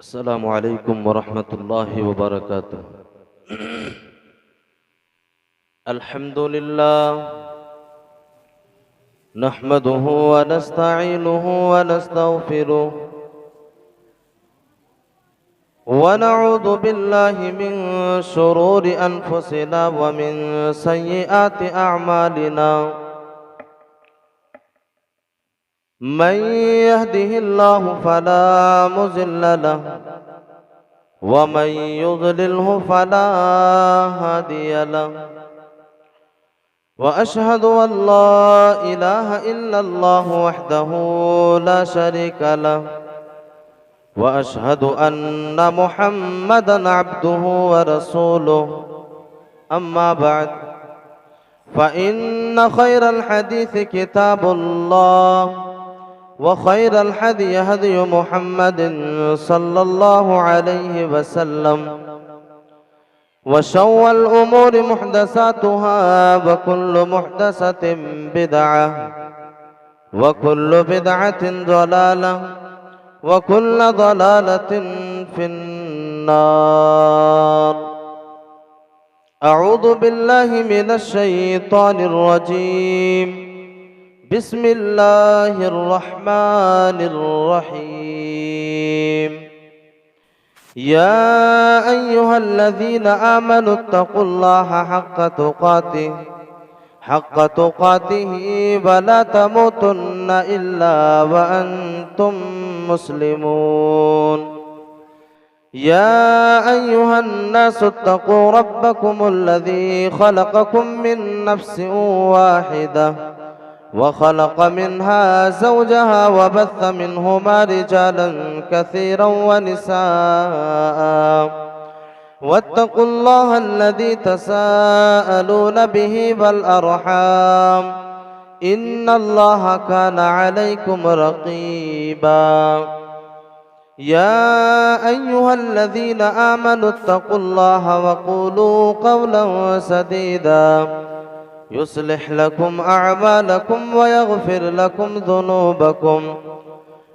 अस्सलामु अलैकुम वरहमतुल्लाहि वबरकातुह। अल्हम्दुलिल्लाह नहमदुहु व नस्तईनुहु व नस्तगफिरुह व नऊज़ु बिल्लाहि मिन शुरूरि अनफुसिना व मिन सय्यिआति अअमालिना। मन यहदिहिल्लाहु फला मुज़िल्ल लहु व मन युज़लिल्हु फला हादिय लहु व अशहदु अल्ला इलाहा इल्लल्लाहु वहदहु ला शरीका लहु व अशहदु अन्ना मुहम्मदन अब्दुहु व रसूलुहु। अम्मा बाद फ़इन्न खैरल हदीस किताबुल्लाह व खैरल हदी हदी मुहम्मदिन सल्लल्लाहु अलैहि वसल्लम व शर्रल उमूरि मुहदसातुहा व कुल्लु मुहदसतिन बिदअह व कुल्लु बिदअतिन ज़लालह व कुल्लु ज़लालतिन फिन्नार। अऊज़ु बिल्लाहि मिनश शैतानिर रजीम। बिस्मिल्लाहिर रहमानिर रहीम। या अय्युहल्लज़ीना आमनुत्तक़ुल्लाहा हक़्क़ तुक़ातिही व ला तमूतुन्ना इल्ला व अंतुम मुस्लिमून। या अय्युहन्नासुत्तक़ू रब्बकुमुल्लज़ी ख़लक़कुम मिन नफ्सिन वाहिदा व ख़लक़ मिन्हा ज़ौजहा व बस्स मिन्हुमा रिजालन कसीरन व निसाअ वत्तक़ुल्लाहा अल्लज़ी तसाअलून बिही वल अर्हाम इन्नल्लाहा काना अलैकुम रक़ीबा। या अय्युहल्लज़ीना आमनुत्तक़ुल्लाहा व क़ूलू क़ौलन सदीदा युस्लिह लकुम अअमालकुम व यग़फिर लकुम ज़ुनूबकुम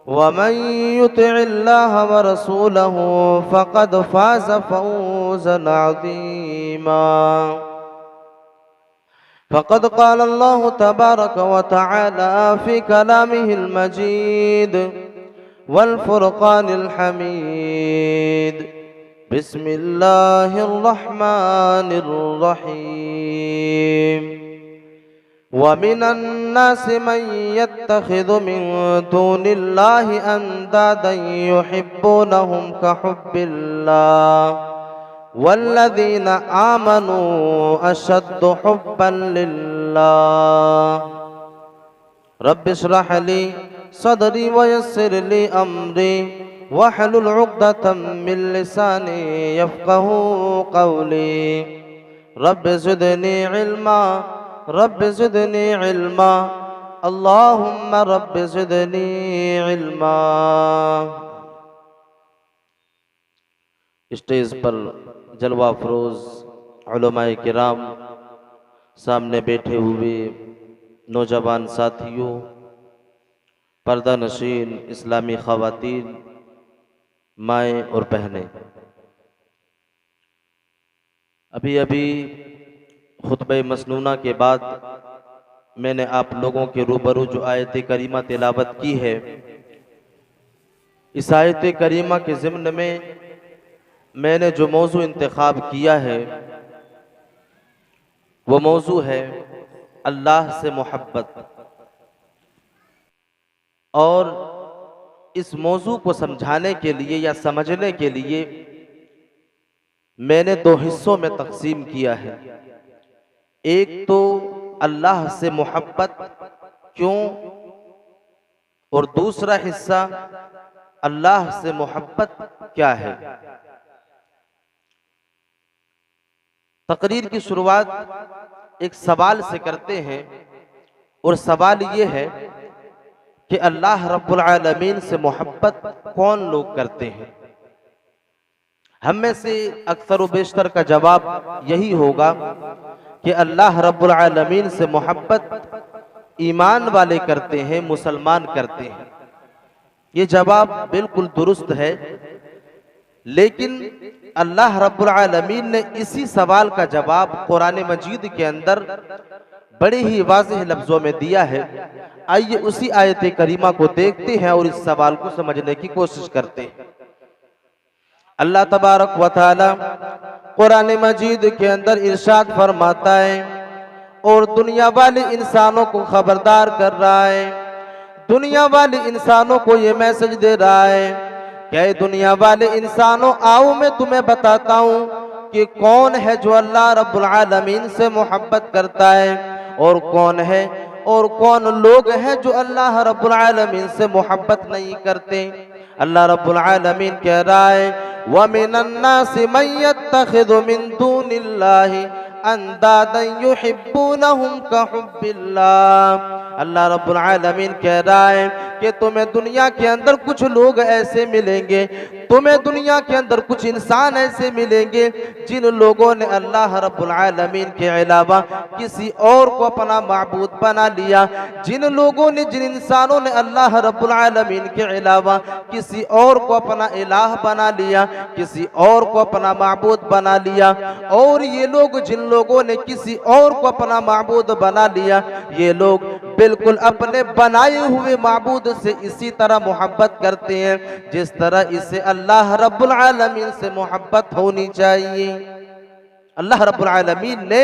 व मन युतिइल्लाहा व रसूलहु फ़क़द फ़ाज़ फ़ौज़न अज़ीमा। फ़क़द क़ाल अल्लाहु तबारक व तआला फ़ी कलामिहिल मजीद वल फ़ुरक़ानिल हमीद। बिस्मिल्लाहिर रहमानिर रहीम। व मिनन नासि मन यत्तख़िज़ु मिन दूनिल्लाहि अंदादन युहिब्बूनहुम कहुब्बिल्लाह वल्लज़ीना आमनू अशद्दु हुब्बन लिल्लाह। रब्बि इश्रह ली सदरी व यस्सिर ली अमरी वहलुल उक़दतम मिन लिसानी यफ़क़हू क़ौली। रब्बि ज़िदनी इल्मा रब्बि ज़िदनी इल्मा अल्लाहुम्मा रब्बि ज़िदनी इल्मा। स्टेज पर जलवा फरोज उलमाए किराम, सामने बैठे हुए नौजवान साथियों, पर्दा नशीन इस्लामी ख़वातीन, माएँ और बहनें, अभी अभी खुतबे मसनूना के बाद मैंने आप लोगों के रूबरू जो आयत करीमा तिलावत की है, इस आयत करीमा के ज़िम्न में मैंने जो मौजू इंतखाब किया है वो मौजू है अल्लाह से मोहब्बत। और इस मौजू को समझाने के लिए या समझने के लिए मैंने दो हिस्सों में तकसीम किया है। एक तो अल्लाह से मोहब्बत क्यों, और दूसरा हिस्सा अल्लाह से मोहब्बत क्या है। तकरीर की शुरुआत एक सवाल से करते हैं, और सवाल ये है कि अल्लाह रब्बुल आलमीन से मोहब्बत कौन लोग करते हैं। हम में से अक्सर व बेशतर का जवाब यही होगा कि अल्लाह रब्बुल आलमीन से मोहब्बत ईमान वाले करते हैं, मुसलमान करते हैं। ये जवाब बिल्कुल दुरुस्त है, लेकिन अल्लाह रब्बुल आलमीन ने इसी सवाल का जवाब कुरान मजीद के अंदर बड़े ही वाज़ेह लफ्जों में दिया है। आइए उसी आयत करीमा को देखते हैं और इस सवाल को समझने की कोशिश करते हैं। अल्लाह तबारक व तआला कुरान मजीद के अंदर इरशाद फरमाता है और दुनिया वाले इंसानों को खबरदार कर रहा है, दुनिया वाले इंसानों को ये मैसेज दे रहा है कि दुनिया वाले इंसानों आओ मैं तुम्हें बताता हूँ कि कौन है जो अल्लाह रब्बुल आलमीन से मोहब्बत करता है और कौन है और कौन लोग हैं जो अल्लाह रब्बुल आलमीन से मोहब्बत नहीं करते। अल्लाह रब्बुल आलमीन कह रहा है व मिनन नासि मन यत्तखिज़ु मिन दूनिल्लाहि अंदादन युहिब्बूनहुम कहुब्बिल्लाह। अल्लाह रब्बुल आलमीन कह रहा है कि तुम्हें दुनिया के अंदर कुछ लोग ऐसे मिलेंगे, तुम्हें दुनिया के अंदर कुछ इंसान ऐसे मिलेंगे जिन लोगों ने अल्लाह रब्बुल आलमीन के अलावा किसी और को अपना माबूद बना लिया, जिन लोगों ने जिन इंसानों ने अल्लाह रब्बुल आलमीन के अलावा किसी और को अपना इलाह बना लिया, किसी और को अपना माबूद बना लिया, और ये लोग जिन लोगों ने किसी और को अपना माबूद बना लिया, ये लोग बिल्कुल अपने बनाए हुए माबूद से इसी तरह मोहब्बत करते हैं जिस तरह इसे अल्लाह रब्बुल आलमीन से मोहब्बत होनी चाहिए। अल्लाह रब्बुल आलमीन ने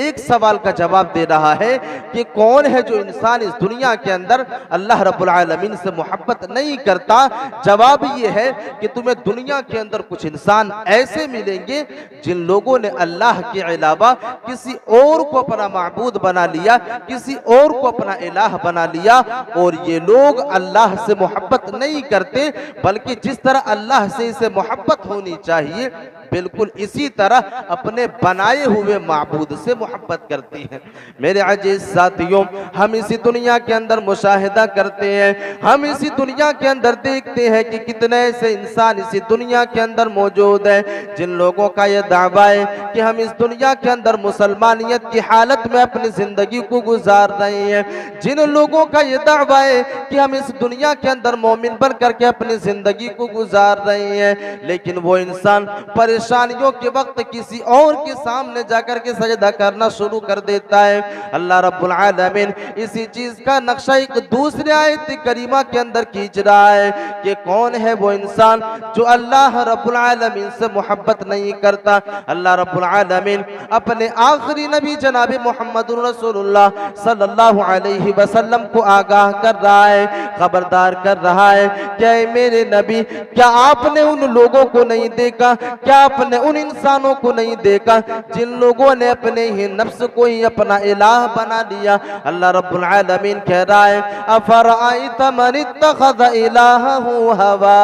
एक सवाल का जवाब दे रहा है कि कौन है जो इंसान इस दुनिया के अंदर अल्लाह रब्बुल आलमीन से मोहब्बत नहीं करता। जवाब ये है कि तुम्हें दुनिया के अंदर कुछ इंसान ऐसे मिलेंगे जिन लोगों ने अल्लाह के अलावा किसी और को अपना माबूद बना लिया, किसी और को अपना इलाह बना लिया, और ये लोग अल्लाह से मोहब्बत नहीं करते बल्कि जिस तरह अल्लाह से इसे मोहब्बत होनी चाहिए बिल्कुल इसी तरह अपने बनाए हुए माबूद से मोहब्बत करती हैं। मेरे अजीज साथियों, हम इसी दुनिया के अंदर मुशाहिदा करते हैं, हम इसी दुनिया के अंदर देखते हैं कि कितने ऐसे इंसान इसी दुनिया के अंदर मौजूद हैं जिन लोगों का यह दावा है कि हम इस दुनिया के अंदर मुसलमानियत की हालत में अपनी जिंदगी को गुजार रहे हैं, जिन लोगों का यह दावा है कि हम इस दुनिया के अंदर मोमिन बन करके अपनी जिंदगी को गुजार रहे हैं, लेकिन वो इंसान परेशानियों के वक्त किसी और के सामने जाकर के सजदा करना शुरू कर देता है। अल्लाह रब्बुल आलमीन इसी चीज का नक्शा एक दूसरे आयत करीमा के अंदर खींच रहा है कि कौन है वो इंसान जो अल्लाह रब्बुल आलमीन से मोहब्बत नहीं करता। अल्लाह रब्बुल आलमीन अपने आखिरी नबी जनाब मुहम्मदुर रसूलुल्लाह सल्लल्लाहु अलैहि वसल्लम को आगाह कर रहा है, खबरदार कर रहा है, क्या मेरे नबी क्या आपने उन लोगों को नहीं देखा, क्या आपने उन इंसानों को नहीं देखा जिन लोगों ने अपने ही नफ्स को ही अपना इलाह बना लिया। अल्लाह रब्बुल आलमीन कह रहा है अफराइत मन इत्तखज़ इलाहहु हवा।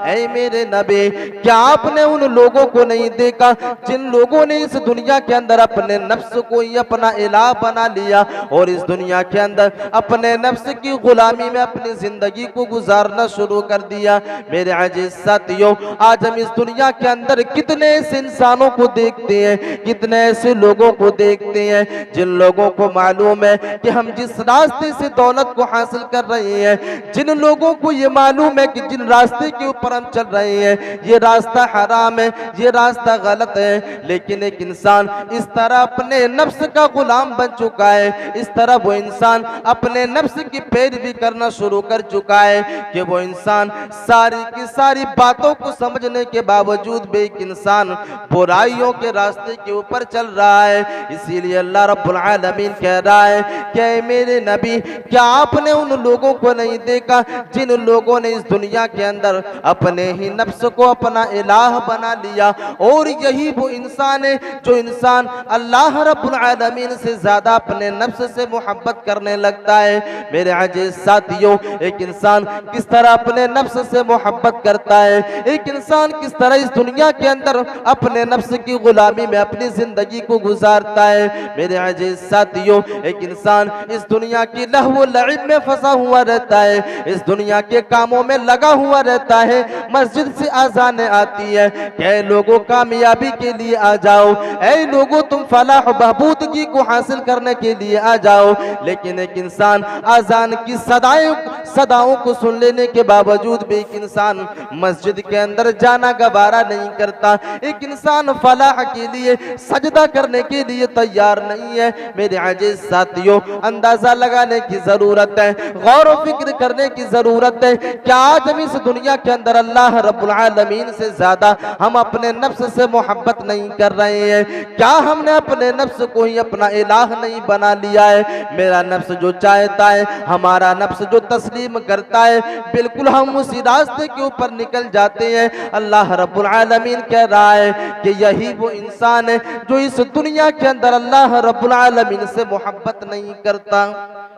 ऐ मेरे नबी क्या आपने उन लोगों को नहीं देखा जिन लोगों ने इस दुनिया के अंदर अपने नफ्स को ही अपना इलाह बना लिया और इस दुनिया के अंदर अपने नफ्स की गुलामी में अपनी जिंदगी को गुजारना शुरू कर दिया। मेरे अजीज साथियों, आज हम इस दुनिया के अंदर कितने ऐसे इंसानों को देखते हैं, कितने ऐसे लोगों को देखते हैं जिन लोगों को मालूम है कि हम जिस रास्ते से दौलत को हासिल कर रहे हैं, जिन लोगों को ये मालूम है कि जिन रास्ते के ऊपर हम चल रहे हैं ये रास्ता हराम है, ये रास्ता गलत है, लेकिन एक इंसान इस तरह अपने नफ्स का गुलाम बन चुका है, इस तरह वो इंसान अपने नफ्स की पैरवी करना शुरू कर चुका है कि वो इंसान सारी की सारी बातों को समझने के बावजूद भी एक इंसान बुराइयों के रास्ते के ऊपर चल रहा है। इसीलिए अल्लाह रब्बुल आलमीन कह रहा है कि मेरे नबी क्या आपने उन लोगों को नहीं देखा जिन लोगों ने इस दुनिया के अंदर अपने ही नफ्स को अपना इलाह बना लिया, और यही वो इंसान है जो इंसान अल्लाह रब्बुल आलमीन से ज्यादा अपने नफ्स से मोहब्बत करने लगता है। मेरे अजीज साथियों, एक इंसान किस तरह अपने नफ्स से मोहब्बत करता है, एक इंसान किस तरह इस दुनिया के अंदर अपने नफ्स की गुलामी में अपनी जिंदगी को गुजारता है। मेरे अजीज साथियों, एक इंसान इस दुनिया की लहव लइब में फंसा हुआ रहता है, इस दुनिया के कामों में लगा हुआ रहता है। मस्जिद से आज़ानें आती है, ऐ लोगों कामयाबी के लिए आ जाओ, ऐ लोगों तुम फलाह बहबूदगी को हासिल करने के लिए आ जाओ, लेकिन एक इंसान आज़ान की सदाएं सदाओं को सुन लेने के बावजूद भी एक इंसान मस्जिद के अंदर जाना गवारा नहीं करता, एक इंसान फलाह के लिए सजदा करने के लिए तैयार नहीं है। मेरे अजीज साथियों, अंदाजा लगाने की जरूरत है, गौर व फिक्र करने की जरूरत है। क्या आज हम इस दुनिया के अंदर अल्लाह रब्बुल आलमीन से ज्यादा हम अपने नफ्स से मोहब्बत नहीं कर रहे हैं? क्या हमने अपने नफ्स को ही अपना इलाह नहीं बना लिया है? मेरा नफ्स जो चाहता है, हमारा नफ्स जो तस्लीम करता है, बिल्कुल हम उसी रास्ते के ऊपर निकल जाते हैं। अल्लाह रब्बुल आलमीन कह रहा है कि यही वो इंसान है जो इस दुनिया के अंदर अल्लाह रब्बुल आलमीन से मोहब्बत नहीं करता।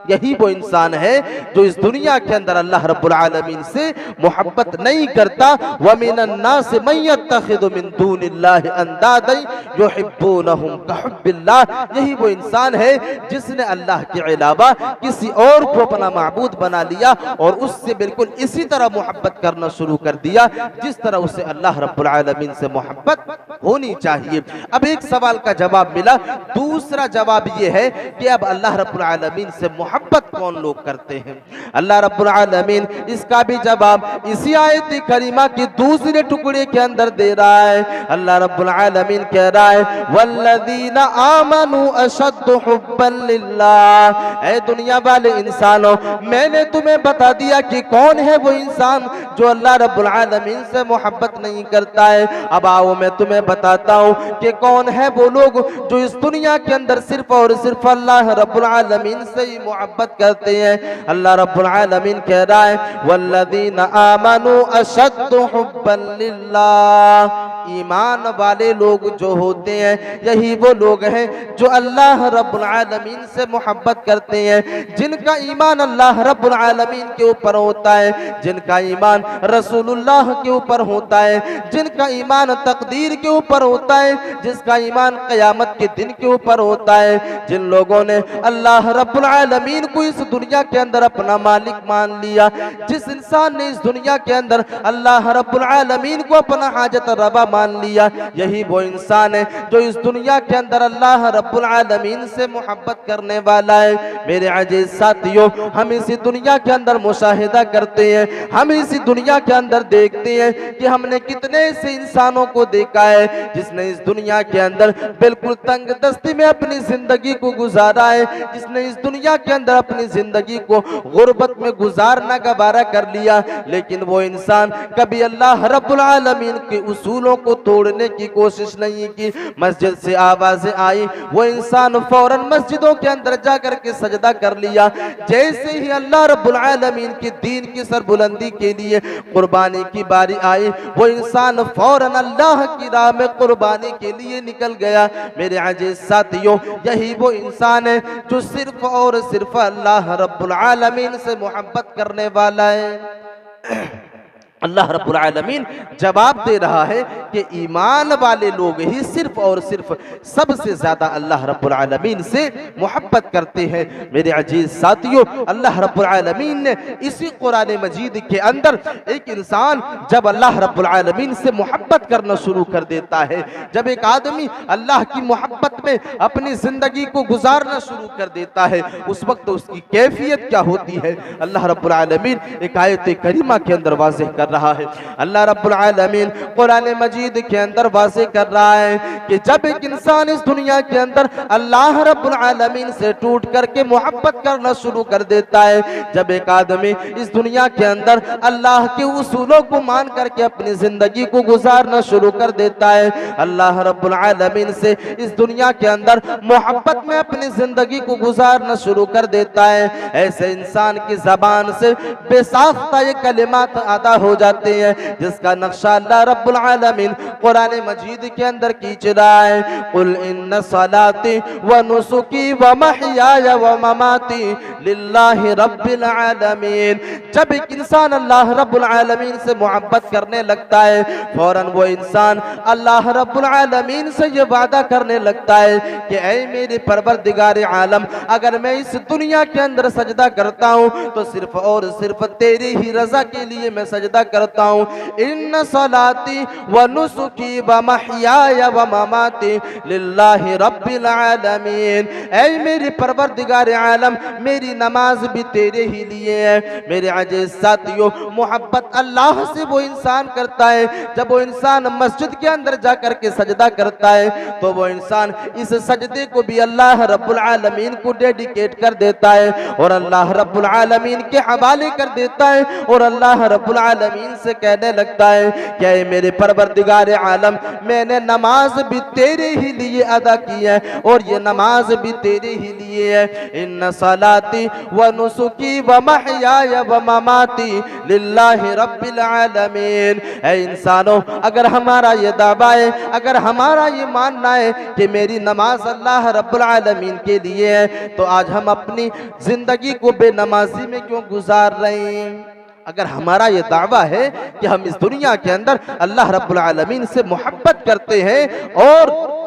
यही वो इंसान है जो इस दुनिया के अंदर अल्लाह रब्बुल आलमीन से मोहब्बत नहीं करता। व मिनन नास मन यत्तखिदु मिन दूनिल्लाहि अंदादन युहिब्बूनहुम कहुब्बिल्लाह। यही वो इंसान है जिसने अल्लाह के अलावा किसी और को अपना माबूद बना लिया और उससे बिल्कुल इसी तरह मोहब्बत करना शुरू कर दिया जिस तरह उसे अल्लाह रब्बुल आलमीन से मोहब्बत होनी चाहिए। अब एक सवाल का जवाब मिला। दूसरा जवाब यह है कि अब अल्लाह रब्बुल आलमीन से मोहब्बत कौन लोग करते हैं? अल्लाह रब्बुल आलमीन इसका भी जवाब इसी आयत करीमा के दूसरे टुकड़े के अंदर दे रहा है। अल्लाह रब्बुल आलमीन कह रहा है वल्लज़ीना आमनू अशद्दु हुब्बन लिल्लाह। ऐ दुनिया वाले इंसानों, मैंने तुम्हें बता दिया कि कौन है वो इंसान जो अल्लाह रब्बुल आलमीन से मोहब्बत नहीं करता है। अब आओ मैं तुम्हें बताता हूँ कि कौन है वो लोग जो इस दुनिया के अंदर सिर्फ और सिर्फ अल्लाह रब्बुल आलमीन से ही मोहब्बत करते हैं। अल्लाह रब्बुल आलमीन कह रहा है वल्लज़ीना आमनू अशद्दु हुब्बन लिल्लाह। ईमान वाले लोग जो होते हैं यही वो लोग हैं जो अल्लाह रब्बुल आलमीन से मोहब्बत करते हैं, जिनका ईमान अल्लाह रब्बुल आलमीन के ऊपर होता है, जिनका ईमान रसूलुल्लाह के ऊपर होता है, जिनका ईमान तकदीर के ऊपर होता है, जिसका ईमान क़यामत के दिन के ऊपर होता है। जिन लोगों ने अल्लाह रब्बुल आलमीन को इस दुनिया के अंदर अपना मालिक मान लिया, जिस इंसान ने इस दुनिया के अंदर अल्लाह रब्बुल आलमीन को अपना हाजत रवा मान लिया, यही वो इंसान है जो इस दुनिया के अंदर अल्लाह रब्बुल आलमीन से मोहब्बत करने वाला है। मेरे अजीज साथियों, हम इसी दुनिया के अंदर मुशाहिदा करते हैं, हम इसी दुनिया के अंदर देखते हैं कि हमने कितने ऐसे इंसानों को देखा है जिसने इस दुनिया के अंदर बिल्कुल तंग दस्ती में अपनी जिंदगी को गुजारा है, जिसने इस दुनिया के अंदर अपनी जिंदगी को गुर्बत में गुजारना गवारा कर लिया। लेकिन वो इंसान कभी अल्लाह रब्बुल आलमीन के उसूलों को तोड़ने की कोशिश नहीं की। मस्जिद से आवाजें आई, वो इंसान फौरन मस्जिदों के अंदर जाकर के सजदा कर लिया। जैसे ही अल्लाह रब्बुल आलमीन के दीन की सरबुलंदी के लिए कुर्बानी की बारी आई, वो इंसान फौरन अल्लाह की राह में कुर्बानी के लिए निकल गया। मेरे अजीज साथियों, यही वो इंसान है जो सिर्फ और सिर्फ अल्लाह रब्बुल आलमीन से मोहब्बत करने वाला है। अल्लाह रब्बुल आलमीन जवाब दे रहा है कि ईमान वाले लोग ही सिर्फ और सिर्फ सबसे ज्यादा अल्लाह रब्बुल आलमीन से मोहब्बत करते हैं। मेरे अजीज साथियों, अल्लाह रब्बुल आलमीन ने इसी कुरान मजीद के अंदर एक इंसान जब अल्लाह रब्बुल आलमीन से मोहब्बत करना शुरू कर देता है, जब एक आदमी अल्लाह की मोहब्बत में अपनी जिंदगी को गुजारना शुरू कर देता है, उस वक्त उसकी कैफियत क्या होती है अल्लाह रब्बुल आलमीन एक आयत करीमा के अंदर वाज़ेह कर रहा है। अल्लाह रब्बुल आलमीन कुरान मजीद के अंदर वाज़ेह कर रहा है कि जब एक इंसान इस दुनिया के अंदर अल्लाह रब्बुल आलमीन से टूट करके मोहब्बत करना शुरू कर देता है, जब एक आदमी इस दुनिया के अंदर अल्लाह के उसूलों को मान करके अपनी जिंदगी को गुजारना शुरू कर देता है, अल्लाह रब्बुल आलमीन से इस दुनिया के अंदर मोहब्बत में अपनी जिंदगी को गुजारना शुरू कर देता है, ऐसे इंसान की ज़बान से बेसाख्ता ये कलिमात अदा हो जाते हैं जिसका नक्शा अल्लाह रब्बुल आलमीन कुरान मजीद के अंदर खींच रहा है। कुल इन्ना सलाती व नुसुकी व महयाया व ममाती लिल्लाहि रब्बिल आलमीन। जब एक इंसान अल्लाह रब्बुल आलमीन से मोहब्बत करने लगता है, फौरन वो इंसान अल्लाह रब्बुल आलमीन से ये वादा करने लगता है कि ऐ मेरे परवरदिगार आलम, अगर मैं इस दुनिया के अंदर सजदा करता हूँ तो सिर्फ और सिर्फ तेरी ही रजा के लिए मैं सजदा करता हूँ। इन्न सलाती व नुसुकी व महयाय व ममाती लिल्लाहि रब्बिल आलमीन। ऐ मेरे परवरदिगार आलम, मेरी नमाज भी तेरे ही लिए है। मेरे अजीज साथियों, मोहब्बत अल्लाह से वो इंसान करता है जब वो इंसान मस्जिद के अंदर जाकर के सजदा करता है तो वो इंसान इस सजदे को भी अल्लाह रब्बुल आलमीन को डेडिकेट कर देता है और अल्लाह रब्बुल आलमीन के हवाले कर देता है और अल्लाह रब्बुल आलमीन से कहने लगता है क्या मेरे परवरदिगार आलम, मैंने नमाज भी तेरे ही लिए अदा की है और ये नमाज भी तेरे ही लिए है। इन्न सलाती व नुसुकी व महयाय व ममाती लिल्लाहि रब्बिल आलमीन। ऐ इंसानों, अगर हमारा ये दावा है, अगर हमारा ये मानना है कि मेरी नमाज अल्लाह रब्बुल आलमीन के लिए है, तो आज हम अपनी जिंदगी को बेनमाजी में क्यों गुजार रहे हैं? अगर हमारा ये दावा है कि हम इस दुनिया के अंदर अल्लाह रब्बुल आलमीन से मोहब्बत करते हैं और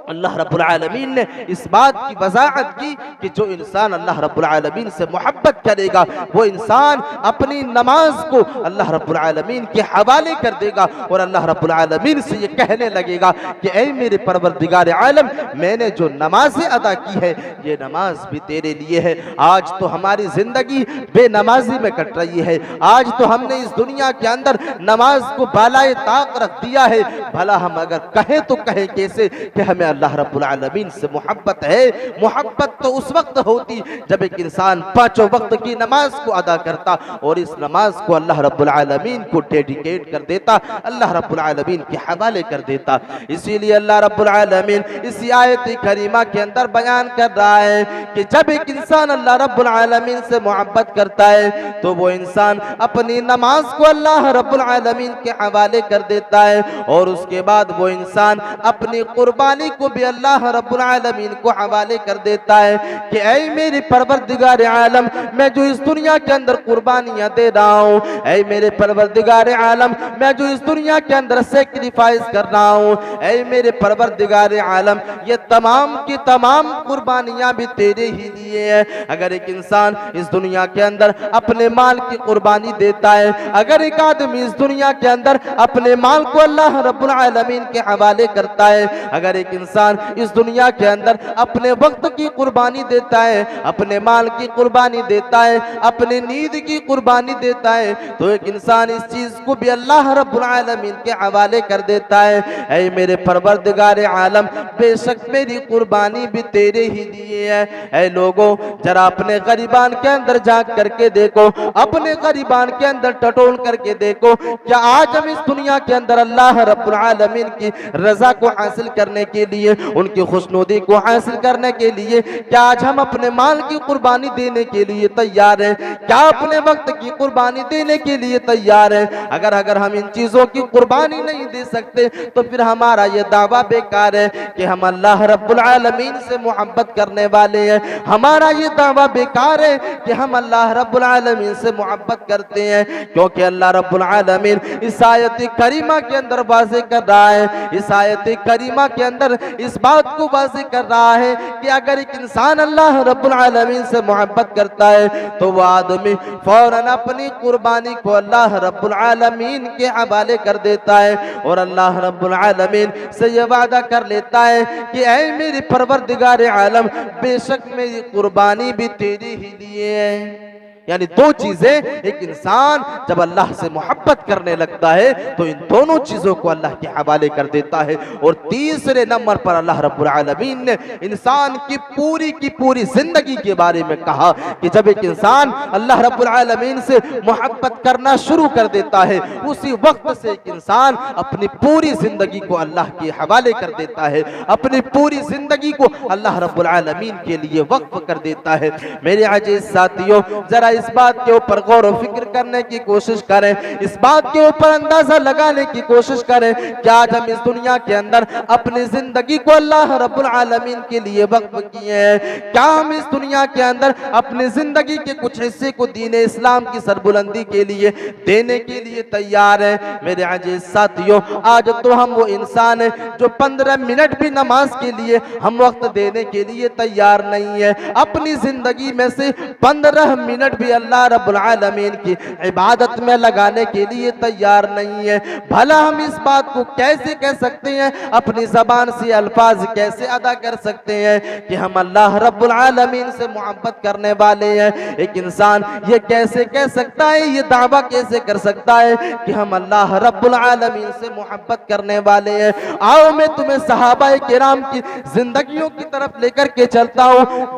अल्लाह रब्बुल आलमीन ने इस बात की वजाहत की कि जो इंसान अल्लाह रब्बुल आलमीन से मोहब्बत करेगा वो इंसान अपनी नमाज को अल्लाह रब्बुल आलमीन के हवाले कर देगा और अल्लाह रब्बुल आलमीन से ये कहने लगेगा कि ऐ मेरे परवरदिगार आलम, मैंने जो नमाजें अदा की है ये नमाज भी तेरे लिए है। आज तो हमारी जिंदगी बेनमाजी में कट रही है। आज तो हमने इस दुनिया के अंदर नमाज को बालाए ताक रख दिया है। भला हम अगर कहें तो कहें कैसे कि हमें अल्लाह रब्बुल आलमीन से मोहब्बत है। मोहब्बत तो उस वक्त होती जब एक इंसान पांचों वक्त की नमाज को अदा करता और इस नमाज को अल्लाह रब्बुल आलमीन को डेडिकेट कर देता, अल्लाह रब्बुल आलमीन के हवाले कर देता। इसीलिए अल्लाह रब्बुल आलमीन इस आयत करीमा के अंदर बयान कर रहा है कि जब एक इंसान अल्लाह रब्बुल आलमीन से मोहब्बत करता है तो वो इंसान अपनी नमाज को अल्लाह रब्बुल आलमीन के हवाले कर देता है और उसके बाद वो इंसान अपनी कुर्बानी को भी अल्लाह रब्बुल आलमीन को हवाले कर देता है कि ऐ मेरे परवरदिगार आलम, मैं जो इस दुनिया के अंदर कुर्बानियां दे रहा हूँ, ऐ मेरे परवरदिगार आलम, मैं जो इस दुनिया के अंदर सेक्रीफाइस कर रहा हूँ, ऐ मेरे परवरदिगार आलम, ये तमाम की तमाम कुर्बानियां भी तेरे ही लिए है। अगर एक इंसान इस दुनिया के अंदर अपने माल की कुर्बानी देता है, अगर एक आदमी इस दुनिया के अंदर अपने माल को अल्लाह रब्बुल आलमीन के हवाले करता है, अगर एक इंसान इस दुनिया के अंदर अपने वक्त की कुर्बानी देता है, अपने माल की कुर्बानी देता है, अपने नींद की कुर्बानी देता है, तो एक इंसान इस चीज को भी अल्लाह रब्बुल आलमीन के हवाले कर देता है। ऐ मेरे परवरदिगार आलम, बेशक मेरी कुर्बानी भी तेरे ही लिए है। ऐ लोगों, जरा अपने गरीबान के अंदर झांक करके देखो, अपने गरीबान के अंदर टटोल करके देखो, क्या आज हम इस दुनिया के अंदर अल्लाह रब्बुल आलमीन की रजा को हासिल करने के लिए, उनकी खुशनुदी को हासिल करने के लिए, क्या आज हम अपने माल की कुर्बानी देने के लिए तैयार हैं? क्या अपने वक्त की कुर्बानी देने के लिए तैयार हैं? अगर हम इन चीजों की कुर्बानी नहीं दे सकते तो फिर हमारा ये दावा बेकार है कि हम अल्लाह रब्बुल आलमीन से मोहब्बत करने वाले हैं। हमारा ये दावा बेकार है कि हम अल्लाह रब्बुल आलमीन से मोहब्बत करते हैं, क्योंकि अल्लाह रब्बुल आलमीन इस आयत करीमा के अंदर वाज़ेह कर रहा है, इस आयत करीमा के अंदर इस बात को वाज़ेह कर रहा है कि अगर एक इंसान अल्लाह रब्बुल आलमीन से मोहब्बत करता है तो वह आदमी फौरन अपनी कुर्बानी को अल्लाह रब्बुल आलमीन के हवाले कर देता है और अल्लाह रब्बुल आलमीन से यह वादा कर लेता है कि ऐ मेरे परवरदिगार आलम, बेशक मेरी कुर्बानी भी तेरे ही लिए है। यानी दो चीजें, एक इंसान जब अल्लाह से मोहब्बत करने लगता है तो इन दोनों चीजों को अल्लाह के हवाले कर देता है। और तीसरे नंबर पर अल्लाह रब्बुल आलमीन ने इंसान की पूरी जिंदगी के बारे में कहा कि जब एक इंसान अल्लाह रब्बुल आलमीन से मोहब्बत करना शुरू कर देता है, उसी वक्त से एक इंसान अपनी पूरी जिंदगी को अल्लाह के हवाले कर देता है, अपनी पूरी जिंदगी को अल्लाह रब्बुल आलमीन के लिए वक्फ कर देता है। मेरे अजीज साथियों, जरा इस बात के ऊपर गौर व फिक्र करने की कोशिश करें, इस बात के ऊपर अंदाजा लगाने की कोशिश करें कि आज हम इस दुनिया के अंदर अपनी जिंदगी को अल्लाह रब्बुल आलमीन के लिए वक्फ किए हैं। क्या हम इस दुनिया के अंदर अपनी जिंदगी के कुछ हिस्से को दीन इस्लाम की सरबुलंदी के लिए देने के लिए तैयार हैं? मेरे अजीज साथियों, आज तो हम वो इंसान हैं जो 15 मिनट भी नमाज के लिए हम वक्त देने के लिए तैयार नहीं है। अपनी जिंदगी में से 15 मिनट भी अल्लाह रब्बुल आलमीन की इबादत में लगाने के लिए तैयार नहीं है। भला हम इस बात को कैसे कह सकते हैं, अपनी ज़बान से अल्फाज कैसे अदा कर सकते हैं कि हम अल्लाह रब्बुल आलमीन से मोहब्बत करने वाले हैं। एक इंसान ये कैसे कह सकता है, ये दावा कैसे कर सकता है कि हम अल्लाह रब्बुल आलमीन से मोहब्बत करने वाले हैं। आओ मैं तुम्हें सहाबाए किराम की जिंदगियों की तरफ लेकर के चलता हूँ,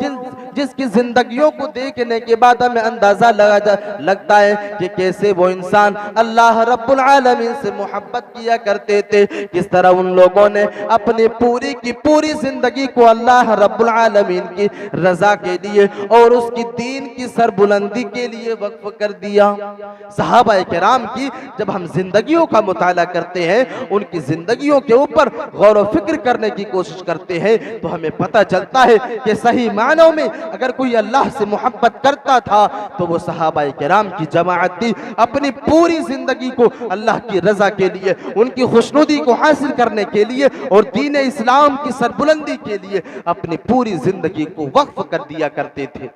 जिसकी जिंदगियों को देखने के बाद हमें अंदाजा लगता है कि कैसे वो इंसान अल्लाह रब्बुल आलमीन से मोहब्बत किया करते थे। किस तरह उन लोगों ने अपनी पूरी की पूरी जिंदगी को अल्लाह रब्बुल आलमीन की रजा के लिए और उसकी दीन की सरबुलंदी के लिए वक्फ कर दिया। सहाबाए किराम की जब हम जिंदगियों का मुताला करते हैं, उनकी जिंदगियों के ऊपर गौर व फिक्र करने की कोशिश करते हैं, तो हमें पता चलता है कि सही मानों में अगर कोई अल्लाह से मोहब्बत करता था तो वो सहाबाए किराम की जमाअत थी। अपनी पूरी जिंदगी को अल्लाह की रजा के लिए, उनकी खुशनुदी को हासिल करने के लिए और दीन इस्लाम की सरबुलंदी के लिए अपनी पूरी जिंदगी को वक्फ कर दिया करते थे।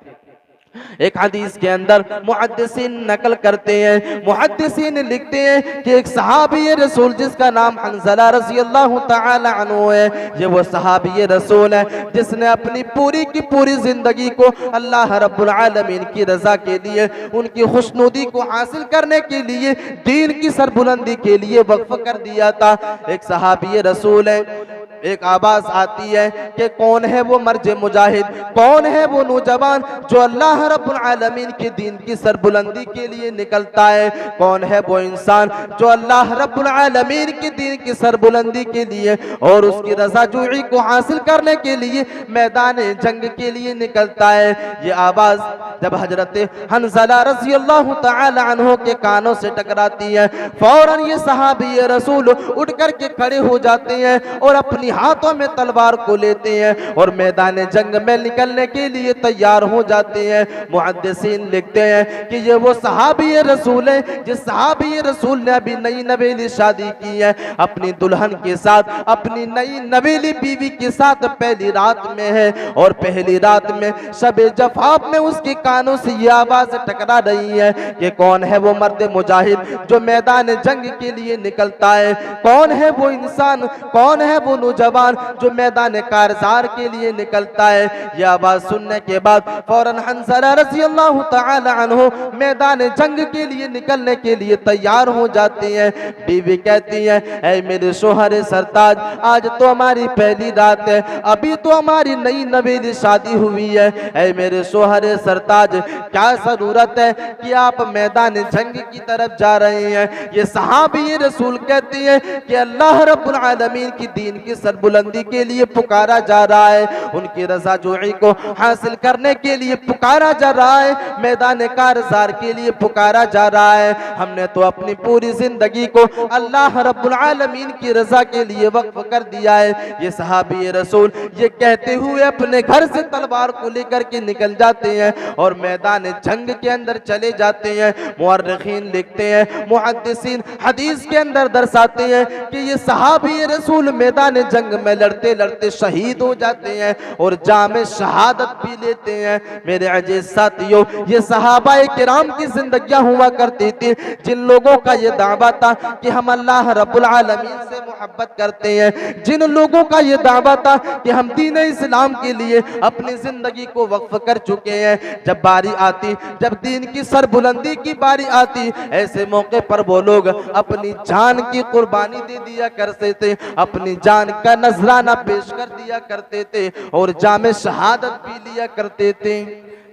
एक हदीस के अंदर मुहद्दिसीन नकल करते हैं, मुहद्दिसीन लिखते हैं कि एक सहाबी रसूल जिसका नाम हंज़ला रज़ियल्लाहु तआला अन्हु है, ये वो सहाबी रसूल है जिसने अपनी पूरी की पूरी जिंदगी को अल्लाह रब्बुल आलमीन की रजा के लिए, उनकी खुशनुदी को हासिल करने के लिए, दीन की सरबुलंदी के लिए वक्फ कर दिया था। एक सहाबी रसूल है। एक आवाज आती है कि कौन है वो मर्ज मुजाहिद, कौन है वो नौजवान जो अल्लाह रब्बुल आलमीन के दीन की सरबुलंदी के लिए निकलता है, कौन है वो इंसान जो अल्लाह रब्बुल आलमीन के दीन की सरबुलंदी के लिए और उसकी रज़ाजुई को हासिल करने के लिए मैदान जंग के लिए निकलता है। ये आवाज जब हजरत हंज़ला रज़ियल्लाहु तआला अन्हु के कानों से टकराती है, फौरन ये सहाबी रसूल उठ करके खड़े हो जाते हैं और अपनी हाथों में तलवार को लेते हैं और मैदान जंग में निकलने के लिए तैयार हो जाते हैं। मुहद्दिसीन लिखते हैं कि ये वो सहाबी रसूल है जिस सहाबी रसूल ने अभी नई नवेली शादी की है, अपनी दुल्हन के साथ, अपनी नई नवेली बीवी के साथ पहली रात में है और पहली रात में शबे जफाफ में उसके कानों से ये आवाज टकरा रही है कि कौन है वो मर्द मुजाहिद जो मैदान जंग के लिए निकलता है, कौन है वो इंसान, कौन है वो नौजवान जो मैदान कारजार के लिए निकलता है। यह आवाज सुनने के बाद फौरन हंज़ला रज़ियल्लाहु तआला अन्हु मैदान जंग के लिए निकलने के लिए तैयार हो जाती हैं। बीवी कहती है, ऐ मेरे शोहर सरताज, आज तो हमारी पहली रात है, अभी तो हमारी नई नवेली शादी हुई है। ऐ मेरे शोहर सरताज, क्या जरूरत है कि आप मैदान जंग की तरफ जा रहे हैं। ये सहाबी रसूल कहती है कि अल्लाह रब्बुल आलमीन की दीन की सरबुलंदी के लिए पुकारा जा रहा है, उनकी रज़ाजुई को हासिल करने के लिए पुकारा जा रहा है, मैदान कारजार के लिए पुकारा जा रहा है। हमने तो अपनी पूरी जिंदगी को अल्लाह रब्बुल आलमीन की रजा के लिए वक्फ कर दिया है। ये सहाबी रसूल ये कहते हुए अपने घर से तलवार को लेकर के निकल जाते हैं और मैदान जंग के अंदर चले जाते हैं। मुअर्रिखीन लिखते हैं, मुहद्दिसीन हदीस के अंदर दर्शाते हैं कि ये सहाबी रसूल मैदान जंग में लड़ते लड़ते शहीद हो जाते हैं और जामे शहादत भी लेते हैं। मेरे अजीज साथियों, ये सहाबाए किराम की जिंदगियां हुआ करती थी जिन लोगों का ये दावा था कि हम अल्लाह रब्बुल आलमीन से मोहब्बत करते हैं, जिन लोगों का ये दावा था कि हम दीन इस्लाम के लिए अपनी जिंदगी को वक्फ कर चुके हैं। जब बारी आती, जब दीन की सरबुलंदी की बारी आती, ऐसे मौके पर वो लोग अपनी जान की कुर्बानी दे दिया करते थे, अपनी जान का नजराना पेश कर दिया करते थे और जामे शहादत भी लिया करते थे।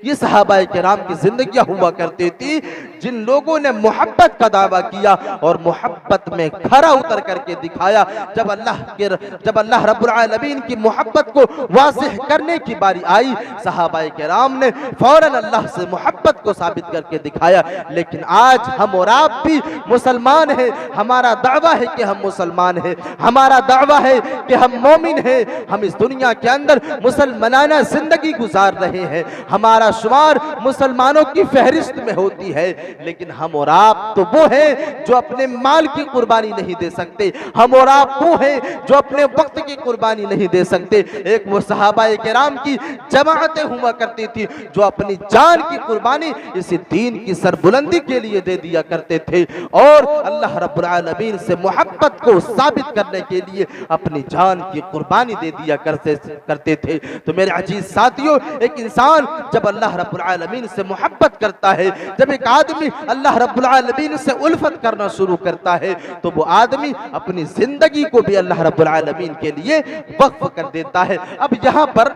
ये सहाबाए किराम की जिंदगियां हुआ करती थी जिन लोगों ने मोहब्बत का दावा किया और मोहब्बत में खरा उतर करके दिखाया। जब अल्लाह रब्बुल आलमीन की मोहब्बत को वाज़ेह करने की बारी आई, सहाबाए किराम ने फौरन अल्लाह से मोहब्बत को साबित करके दिखाया। लेकिन आज हम और आप भी मुसलमान हैं, हमारा दावा है कि हम मुसलमान हैं, हमारा दावा है कि हम मोमिन हैं, हम इस दुनिया के अंदर मुसलमानाना जिंदगी गुजार रहे हैं, हमारा शुमार मुसलमानों की फहरिस्त में होती है। लेकिन हम और आप तो वो हैं जो अपने माल की कुर्बानी नहीं दे सकते, हम और आप वो हैं जो अपने वक्त की कुर्बानी नहीं दे सकते। एक वो सहाबाए किराम की जमाअतें हुआ करती थी जो अपनी जान की कुर्बानी इसी दीन की सरबुलंदी के लिए दे दिया करते थे और अल्लाह रब्बुल आलमीन से मोहब्बत को साबित करने के लिए अपनी जान की कुर्बानी दे दिया करते थे। तो मेरे अजीज साथियों, एक इंसान जब अल्लाह रब्बुल आलमीन से मोहब्बत करता है, जब एक आदमी अल्लाह रब्बुल आलमीन से उल्फत करना शुरू करता है, तो वो आदमी अपनी जिंदगी को भी अल्लाह रब्बुल आलमीन के लिए वक्फ कर देता है। अब यहाँ पर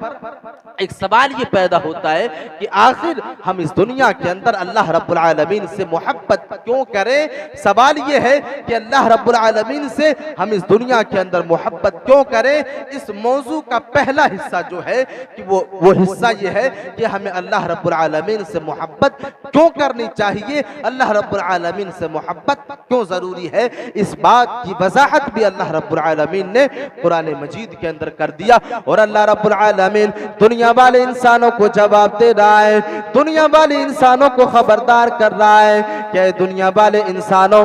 एक सवाल ये पैदा होता है कि आखिर हम इस दुनिया के अंदर अल्लाह रब्बुल आलमीन से मोहब्बत क्यों करें। सवाल ये है कि अल्लाह रब्बुल आलमीन से हम इस दुनिया के अंदर मोहब्बत क्यों करें। इस मौजू का पहला हिस्सा जो है कि वो हिस्सा ये है कि हमें अल्लाह रब्बुल आलमीन से मोहब्बत क्यों करनी चाहिए, अल्लाह रब्बुल आलमीन से मोहब्बत क्यों जरूरी है। इस बात की वजाहत भी अल्लाह रब्बुल आलमीन ने कुरान मजीद के अंदर कर दिया और अल्लाह रब्बुल आलमीन दुनिया वाले इंसानों को जवाब दे रहा है, दुनिया वाले इंसानों को खबरदार कर रहा है कि दुनिया वाले इंसानों,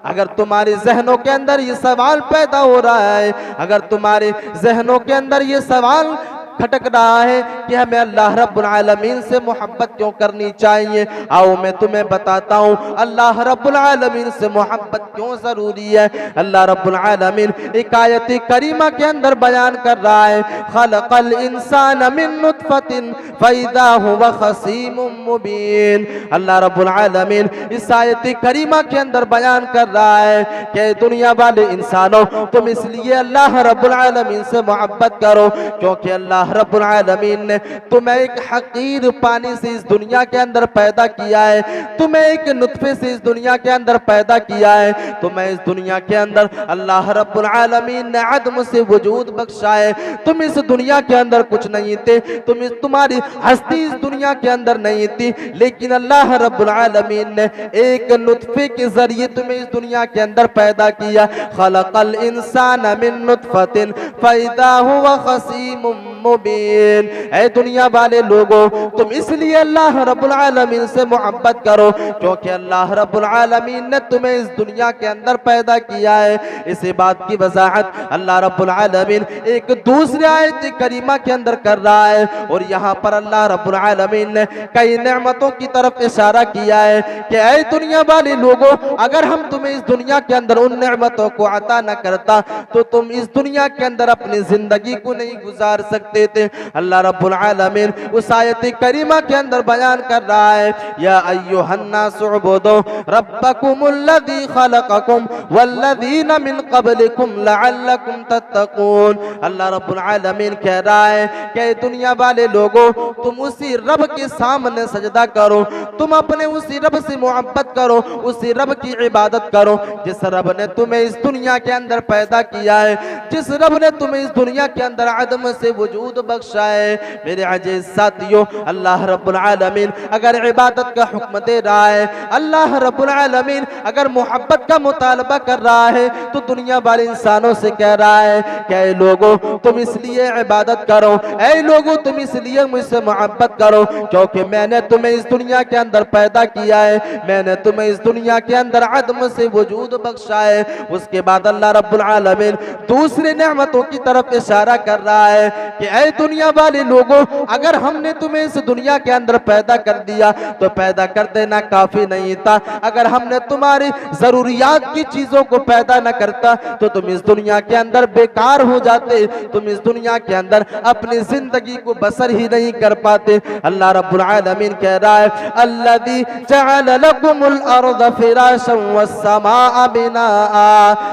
अगर तुम्हारे जहनों के अंदर ये सवाल पैदा हो रहा है, अगर तुम्हारे जहनों के अंदर ये सवाल खटक रहा है कि हमें अल्लाह रब्बुल आलमीन से मोहब्बत क्यों करनी चाहिए, आओ मैं तुम्हें बताता हूँ अल्लाह रब्बुल आलमीन से मोहब्बत क्यों जरूरी है। अल्लाह रब्बुल आलमीन एक आयत करीमा के अंदर बयान कर रहा है, खलक़ल इंसान मिन नुत्फतिन फइज़ा हुवा खसीमुम मुबीन। अल्लाह रब्बुल आलमीन इस आयत करीमा के अंदर बयान कर रहा है कि दुनिया वाले इंसानों, तुम इसलिए अल्लाह रब्बुल आलमीन से मोहब्बत करो क्योंकि अल्लाह रब्बुल आलमीन ने तुम्हें एक हकीर पानी से इस दुनिया के अंदर पैदा किया है, तुम्हें एक नुत्फे से इस दुनिया के अंदर पैदा किया है, तुम्हें इस दुनिया के अंदर अल्लाह रब्बुल आलमीन ने अदम से वजूद बख्शा है। तुम इस दुनिया के अंदर कुछ नहीं थे, तुम्हारी हस्ती इस दुनिया के अंदर नहीं थी, लेकिन अल्लाह रब्बुल आलमीन ने एक नुत्फे के जरिए तुम्हें इस दुनिया के अंदर पैदा किया। खलक़ल इंसान मिन नुत्फतिन फइज़ा हुवा खसीमुम मुबीन। ऐ दुनिया वाले लोगों, तुम इसलिए अल्लाह रब्बुल आलमीन से मोहब्बत करो क्योंकि अल्लाह रब्बुल आलमीन ने तुम्हें इस दुनिया के अंदर पैदा किया है। इसी बात की वजाहत अल्लाह रब्बुल आलमीन एक दूसरी आयत करीमा के अंदर कर रहा है और यहाँ पर अल्लाह रब्बुल आलमीन ने कई नेमतों की तरफ इशारा किया है कि ऐ दुनिया वाले लोगों, अगर हम तुम्हें इस दुनिया के अंदर उन नेमतों को अता न करता तो तुम इस दुनिया के अंदर अपनी जिंदगी को नहीं गुजार सकते थे। अल्लाह रब्बुल आलमीन उस आयत करीमा के अंदर बयान कर रहा है, या अय्युहन्नास उअ्बुदू रब्बकुमुल्लज़ी खलक़कुम वल्लज़ीना मिन क़ब्लिकुम लअल्लकुम तत्तक़ून। अल्लाह रब्बुल आलमीन कह रहा है कि दुनिया वाले लोगों, तुम उसी रब के सामने सजदा करो, तुम अपने उसी रब से मोहब्बत करो, उसी रब की इबादत करो जिस रब ने तुम्हें इस दुनिया के अंदर पैदा किया है, जिस रब ने तुम्हें इस दुनिया के अंदर अदम से वजूद बख्शा है। मेरे अजीज साथियों, अल्लाह रब्बुल आलमीन अगर इबादत का हुक्म दे रहा है, अल्लाह रब्बुल आलमीन अगर मोहब्बत का मुतालबा कर रहा है, तो दुनिया वाले इंसानों से कह रहा है कि ऐ लोगों, तुम इसलिए इबादत करो, ऐ लोगों तुम इसलिए मुझसे मोहब्बत करो क्योंकि मैंने तुम्हें इस दुनिया के अंदर पैदा किया है, मैंने तुम्हें इस दुनिया के अंदर अदम से वजूद बख्शा है। उसके बाद अल्लाह रब्बुल आलमीन दूसरी नेमतों की तरफ इशारा कर रहा है कि ऐ दुनिया वाले लोगों, अगर हमने तुम्हें इस दुनिया के अंदर पैदा कर दिया तो पैदा कर देना काफी नहीं था, अगर हमने तुम्हारी जरूरियात की चीजों को पैदा न करता तो तुम इस दुनिया के अंदर बेकार हो जाते, तुम इस दुनिया के अंदर अपनी जिंदगी को बसर ही नहीं कर पाते। अल्लाह रब्बुल आलमीन कह रहा है, अल्लज़ी जअल लकुमुल अर्ज़ फिराशन वस्समाअ बिनाआ।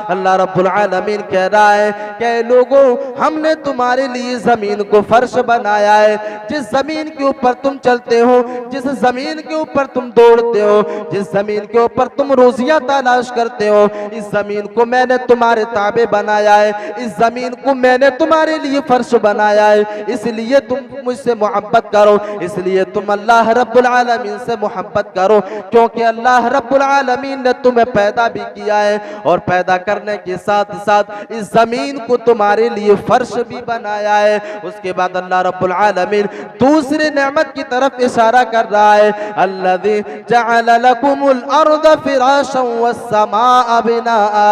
अल्लाह रब्बुल आलमीन कह रहा है कि लोगों, हमने तुम्हारे लिए जमीन को फर्श बनाया है, जिस जमीन के ऊपर तुम चलते हो, जिस जमीन के ऊपर तुम दौड़ते हो, जिस जमीन के ऊपर तुम रोजियां तलाश करते हो, इस जमीन को मैंने तुम्हारे ताबे बनाया है, इस जमीन को मैंने तुम्हारे लिए फर्श बनाया है, इसलिए तुम मुझसे मोहब्बत करो, इसलिए तुम अल्लाह रब्बुल आलमीन से मोहब्बत करो क्योंकि अल्लाह रब्बुल आलमीन ने तुम्हें पैदा भी किया है और पैदा करने के साथ साथ इस जमीन को तुम्हारे लिए फर्श भी बनाया है उसके बाद अल्लाह रब्बुल आलमीन दूसरी नेमत की तरफ इशारा कर रहा है, अल्लज़ी जअल लकुमुल अर्द फिराशन वस्समाअ बिनाआ।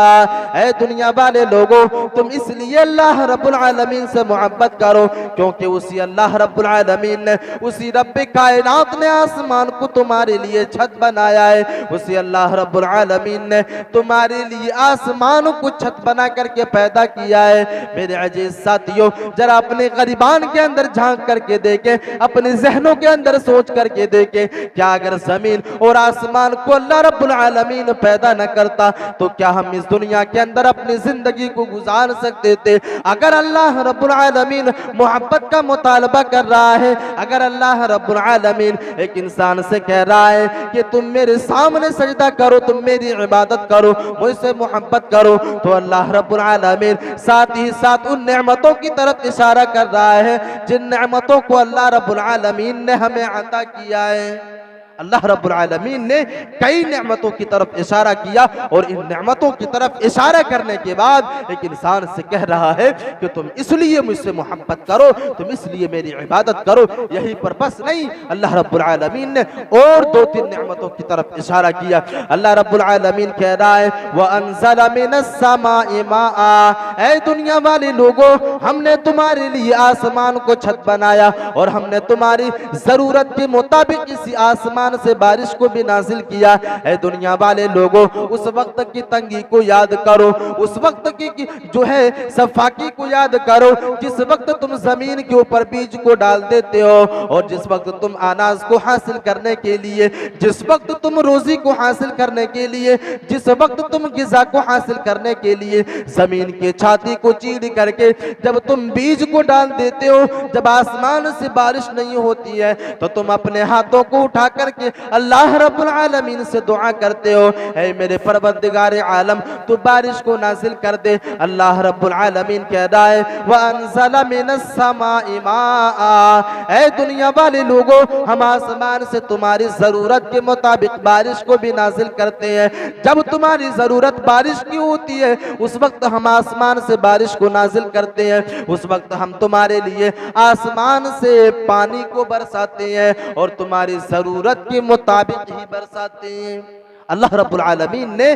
ऐ दुनिया वाले लोगों, तुम इसलिए अल्लाह रब्बुल आलमीन से मोहब्बत करो क्योंकि उसी अल्लाह रब्बुल आलमीन ने, उसी रब्बे कायनात ने आसमान को तुम्हारे लिए छत बनाया है। उसी अल्लाह रब्बुल आलमीन ने तुम्हारे लिए आसमान को छत बना करके पैदा किया है। मेरे अजीज साथियों, जरा अपने गरीबान के अंदर झांक करके देखें, अपने जहनों के अंदर सोच करके देखें, क्या अगर जमीन और आसमान को अल्लाह रब्बुल आलमीन पैदा न करता तो क्या हम इस दुनिया के अंदर अपनी जिंदगी को गुजार सकते थे? अगर अल्लाह रब्बुल आलमीन मोहब्बत का मुतालबा कर रहा है, अगर अल्लाह रब्बुल आलमीन एक इंसान से कह रहा है कि तुम मेरे सामने सजदा करो, तुम मेरी इबादत करो, मुझसे मोहब्बत करो, तो अल्लाह रब्बुल आलमीन साथ ही साथ उन नेमतों की तरफ इशारा कर रहा है जिन नेमतों को अल्लाह रब्बुल आलमीन ने हमें अता किया है। अल्लाह रब्बुल आलमीन ने कई नेमतों की तरफ इशारा किया और इन नेमतों की तरफ इशारा करने के बाद एक इंसान से कह रहा है कि तुम इसलिए मुझसे मोहब्बत करो, तुम इसलिए मेरी इबादत करो। यहीं पर बस नहीं, अल्लाह रब्बुल आलमीन ने और दो तीन नेमतों की तरफ इशारा किया। अल्लाह रब्बुल आलमीन कह रहा है, व अंज़ल मिनस समाई माआ। ऐ दुनिया वाले लोगों, हमने तुम्हारे लिए आसमान को छत बनाया और हमने तुम्हारी जरूरत के मुताबिक इसी आसमान से बारिश को भी नाजिल किया। ऐ दुनिया वाले लोगों, उस वक्त की तंगी को याद करो, उस वक्त की जो है सफाकी को याद करो, जिस वक्त तुम जमीन के ऊपर बीज को डाल देते हो और जिस वक्त तुम अनाज को हासिल करने के लिए, जिस वक्त तुम रोजी को हासिल करने के लिए, जिस वक्त तुम गिज़ा को हासिल करने के लिए जमीन के छाती को चीर करके जब तुम बीज को डाल देते हो, जब आसमान से बारिश नहीं होती है तो तुम अपने हाथों को उठा करके अल्लाह रब्बुल आलमीन से दुआ करते हो, ऐ मेरे परवरदिगार आलम तू बारिश को नाजिल कर दे। अल्लाह रब्बुल आलमीन कह रहा है, व अंज़ल मिनस समाई माआ। ऐ दुनिया वाले लोगों, हम आसमान से तुम्हारी जरूरत के मुताबिक बारिश को भी नाजिल करते हैं। जब तुम्हारी जरूरत बारिश की होती है उस वक्त हम आसमान से बारिश को नाजिल करते हैं, उस वक्त हम तुम्हारे लिए आसमान से पानी को बरसाते हैं और तुम्हारी जरूरत के मुताबिक ही बरसाते हैं। अल्लाह रब्बुल आलमीन ने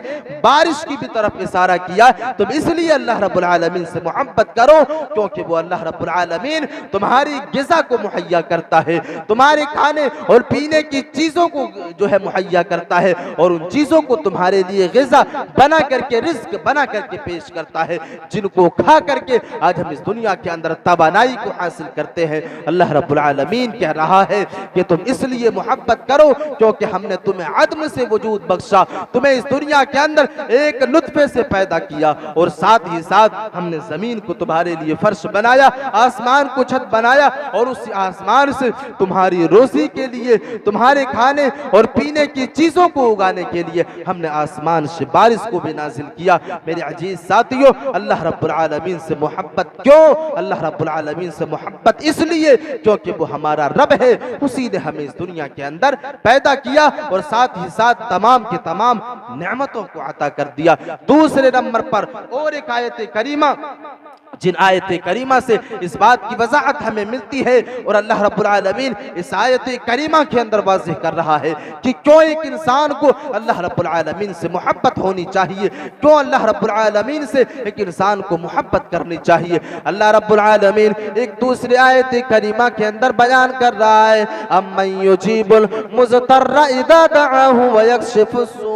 बारिश की भी तरफ इशारा किया। तुम इसलिए अल्लाह रब्बुल आलमीन से मोहब्बत करो क्योंकि वो अल्लाह रब्बुल आलमीन तुम्हारी गिज़ा को मुहैया करता है, तुम्हारे खाने और पीने की चीज़ों को जो है मुहैया करता है और उन चीज़ों को तुम्हारे लिए गिज़ा बना करके, रिज़्क बना करके पेश करता है, जिनको खा करके आज हम इस दुनिया के अंदर तवानाई को हासिल करते हैं। अल्लाह रब्बुल आलमीन कह रहा है कि तुम इसलिए मोहब्बत करो क्योंकि हमने तुम्हें अदम से वजूद बख्शा, तुम्हें इस दुनिया के अंदर एक नुत्फे से पैदा किया और साथ ही साथ हमने जमीन को तुम्हारे लिए फर्श बनाया, आसमान को छत बनाया और उस आसमान से तुम्हारी रोजी के लिए, तुम्हारे खाने और पीने की चीजों को उगाने के लिए हमने आसमान से बारिश को भी नाजिल किया। मेरे अजीज साथियों, अल्लाह रब्बुल आलमीन से मोहब्बत क्यों? अल्लाह रब्बुल आलमीन से मोहब्बत इसलिए क्योंकि वो हमारा रब है, उसी ने हमें इस दुनिया के अंदर पैदा किया और साथ ही साथ तमाम के तमाम नेमतों को अता कर दिया। दूसरे नंबर पर और एक आयत करीमा, जिन आयत करीमा से इस बात की वजाहत हमें मिलती है और अल्लाह रब्बुल आलमीन इस आयत करीमा के अंदर वाज़ेह कर रहा है कि क्यों एक इंसान को अल्लाह रब्बुल आलमीन से मोहब्बत होनी चाहिए, क्यों अल्लाह रब्बुल आलमीन से एक इंसान को मोहब्बत करनी चाहिए। अल्लाह रब्बुल आलमीन एक दूसरी आयत करीमा के अंदर बयान कर रहा है, अम्मन युजीबुल मुज़तर्रा इज़ा दअाहु व यक्शिफु सू।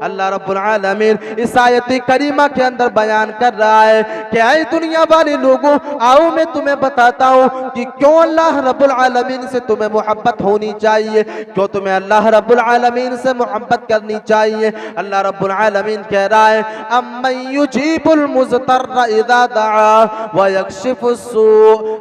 अल्लाह रब्बुल आलमीन इस आयत करीमा के अंदर बयान कर रहा है कि ऐ दुनिया वाले लोगों, आओ मैं तुम्हें बताता हूँ कि क्यों अल्लाह रब्बुल आलमीन से तुम्हें मोहब्बत होनी चाहिए, क्यों तुम्हें अल्लाह रब्बुल आलमीन से मोहब्बत करनी चाहिए। अल्लाह रब्बुल आलमीन कह रहा है, अम्मन युजीबुल मुज़तर्रा इज़ा दआ व यक्शिफु सू।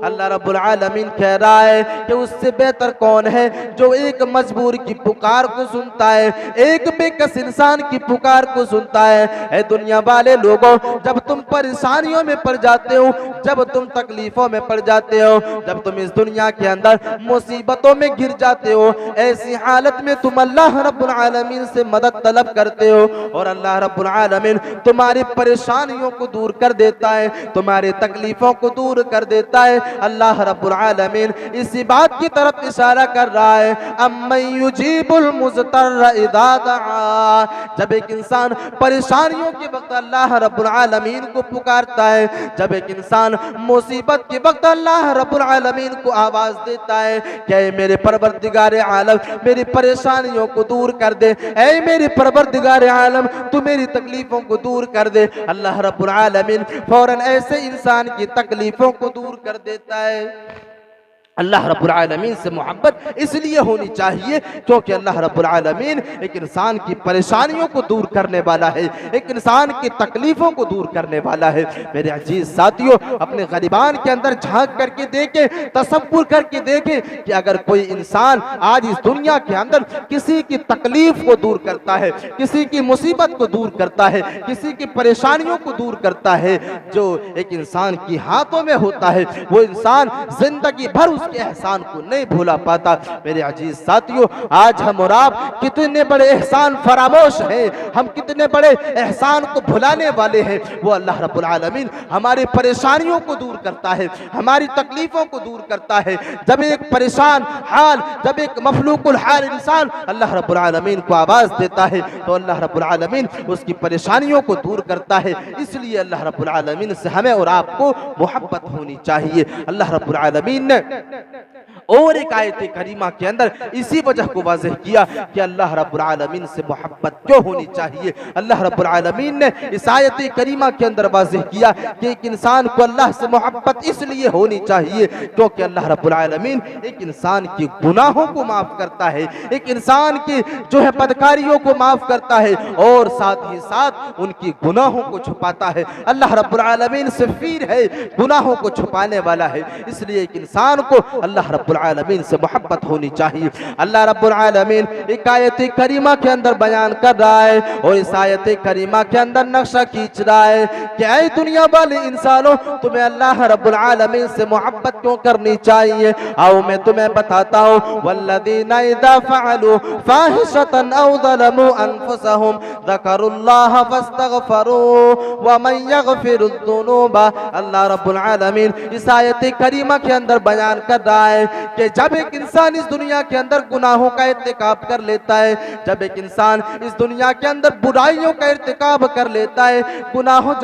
अल्लाह रब्बुल आलमीन कह रहा है कि उससे बेहतर कौन है जो एक मजबूर की पुकार को सुनता है, एक बेकस इंसान की पुकार को सुनता है। ऐ दुनिया वाले लोगों, जब तुम परेशानियों में पड़ जाते हो, जब तुम तकलीफों में पड़ जाते हो, जब तुम इस दुनिया के अंदर मुसीबतों में गिर जाते हो, ऐसी हालत में तुम अल्लाह रब्बुल आलमीन से मदद तलब करते हो और अल्लाह रब्बुल आलमीन तुम्हारी परेशानियों को दूर कर देता है, तुम्हारी तकलीफों को दूर कर देता है। अल्लाह रब्बुल आलमीन इसी बात की तरफ इशारा कर रहा है, अम्मन युजीबुल मुज़्तर्र इज़ा दआ। जब एक इंसान परेशानियों के वक्त अल्लाह रब्बुल आलमीन को पुकारता है, जब एक इंसान मुसीबत के वक्त अल्लाह रब्बुल आलमीन को आवाज देता है कि ऐ मेरे परवरदिगार आलम मेरी परेशानियों को दूर कर दे, ऐ मेरे परवरदिगार आलम तू मेरी तकलीफों को दूर कर दे, अल्लाह रब्बुल आलमीन फौरन ऐसे इंसान की तकलीफों को दूर कर देता है। अल्लाह रब्बुल आलमीन से मोहब्बत इसलिए होनी चाहिए क्योंकि अल्लाह रब्बुल आलमीन एक इंसान की परेशानियों को दूर करने वाला है, एक इंसान की तकलीफों को दूर करने वाला है। मेरे अजीज साथियों, अपने गरीबान के अंदर झांक करके देखें, तसव्वुर करके देखें कि अगर कोई इंसान आज इस दुनिया के अंदर किसी की तकलीफ को दूर करता है, किसी की मुसीबत को दूर करता है, किसी की परेशानियों को दूर करता है, जो एक इंसान की हाथों में होता है, वो इंसान जिंदगी भर के एहसान को नहीं भूला पाता। मेरे अजीज साथियों, आज हम और आप कितने बड़े एहसान फरामोश हैं, हम कितने बड़े एहसान को भुलाने वाले हैं। वो अल्लाह रब्बुल आलमीन हमारी परेशानियों को दूर करता है, हमारी तकलीफों को दूर करता है। जब एक परेशान हाल, जब एक मफलूकुल हाल इंसान अल्लाह रब्बुल आलमीन को आवाज देता है तो अल्लाह रब्बुल आलमीन उसकी परेशानियों को दूर करता है। इसलिए अल्लाह रब्बुल आलमीन से हमें और आपको मोहब्बत होनी चाहिए। अल्लाह रब्बुल आलमीन ने और एक आयत करीमा के अंदर इसी वजह को वाज़ेह किया कि अल्लाह रब्बुल आलमीन से मोहब्बत क्यों होनी चाहिए। अल्लाह रब्बुल आलमीन ने इस आयत करीमा के अंदर वाज़ेह किया कि एक इंसान को अल्लाह से मोहब्बत इसलिए होनी चाहिए क्योंकि अल्लाह रब्बुल आलमीन एक इंसान की गुनाहों को माफ करता है, एक इंसान की जो है बदकारियों को माफ करता है और साथ ही साथ उनकी गुनाहों को छुपाता है। अल्लाह रब्बुल आलमीन सफ़ीर है, गुनाहों को छुपाने वाला है। इसलिए एक इंसान को अल्लाह रब्बुल आलमीन से मोहब्बत होनी चाहिए। अल्लाह रब्बुल आलमीन एक आयत करीमा के अंदर बयान कर रहा है और इस आयत करीमा के अंदर नक्शा खींच रहा है कि ऐ दुनिया वाले इंसानों, तुम्हें अल्लाह रब्बुल आलमीन से मोहब्बत क्यों करनी चाहिए। आओ मैं तुम्हें बताता हूँ, वल्लज़ीना इज़ा फ़अलू फ़ाहिशतन औ ज़लमू अनफुसहुम ज़करुल्लाह फ़स्तग़फ़रू व मन यग़फ़िरुज़्ज़ुनूबा। अल्लाह रब्बुल आलमीन इस आयत करीमा के अंदर बयान कर रहा है कि जब एक इंसान इस दुनिया के अंदर गुनाहों का इर्तिकाब कर लेता है, जब एक इंसान इस दुनिया के अंदर बुराइयों का इर्तिकाब कर लेता है, गुनाहों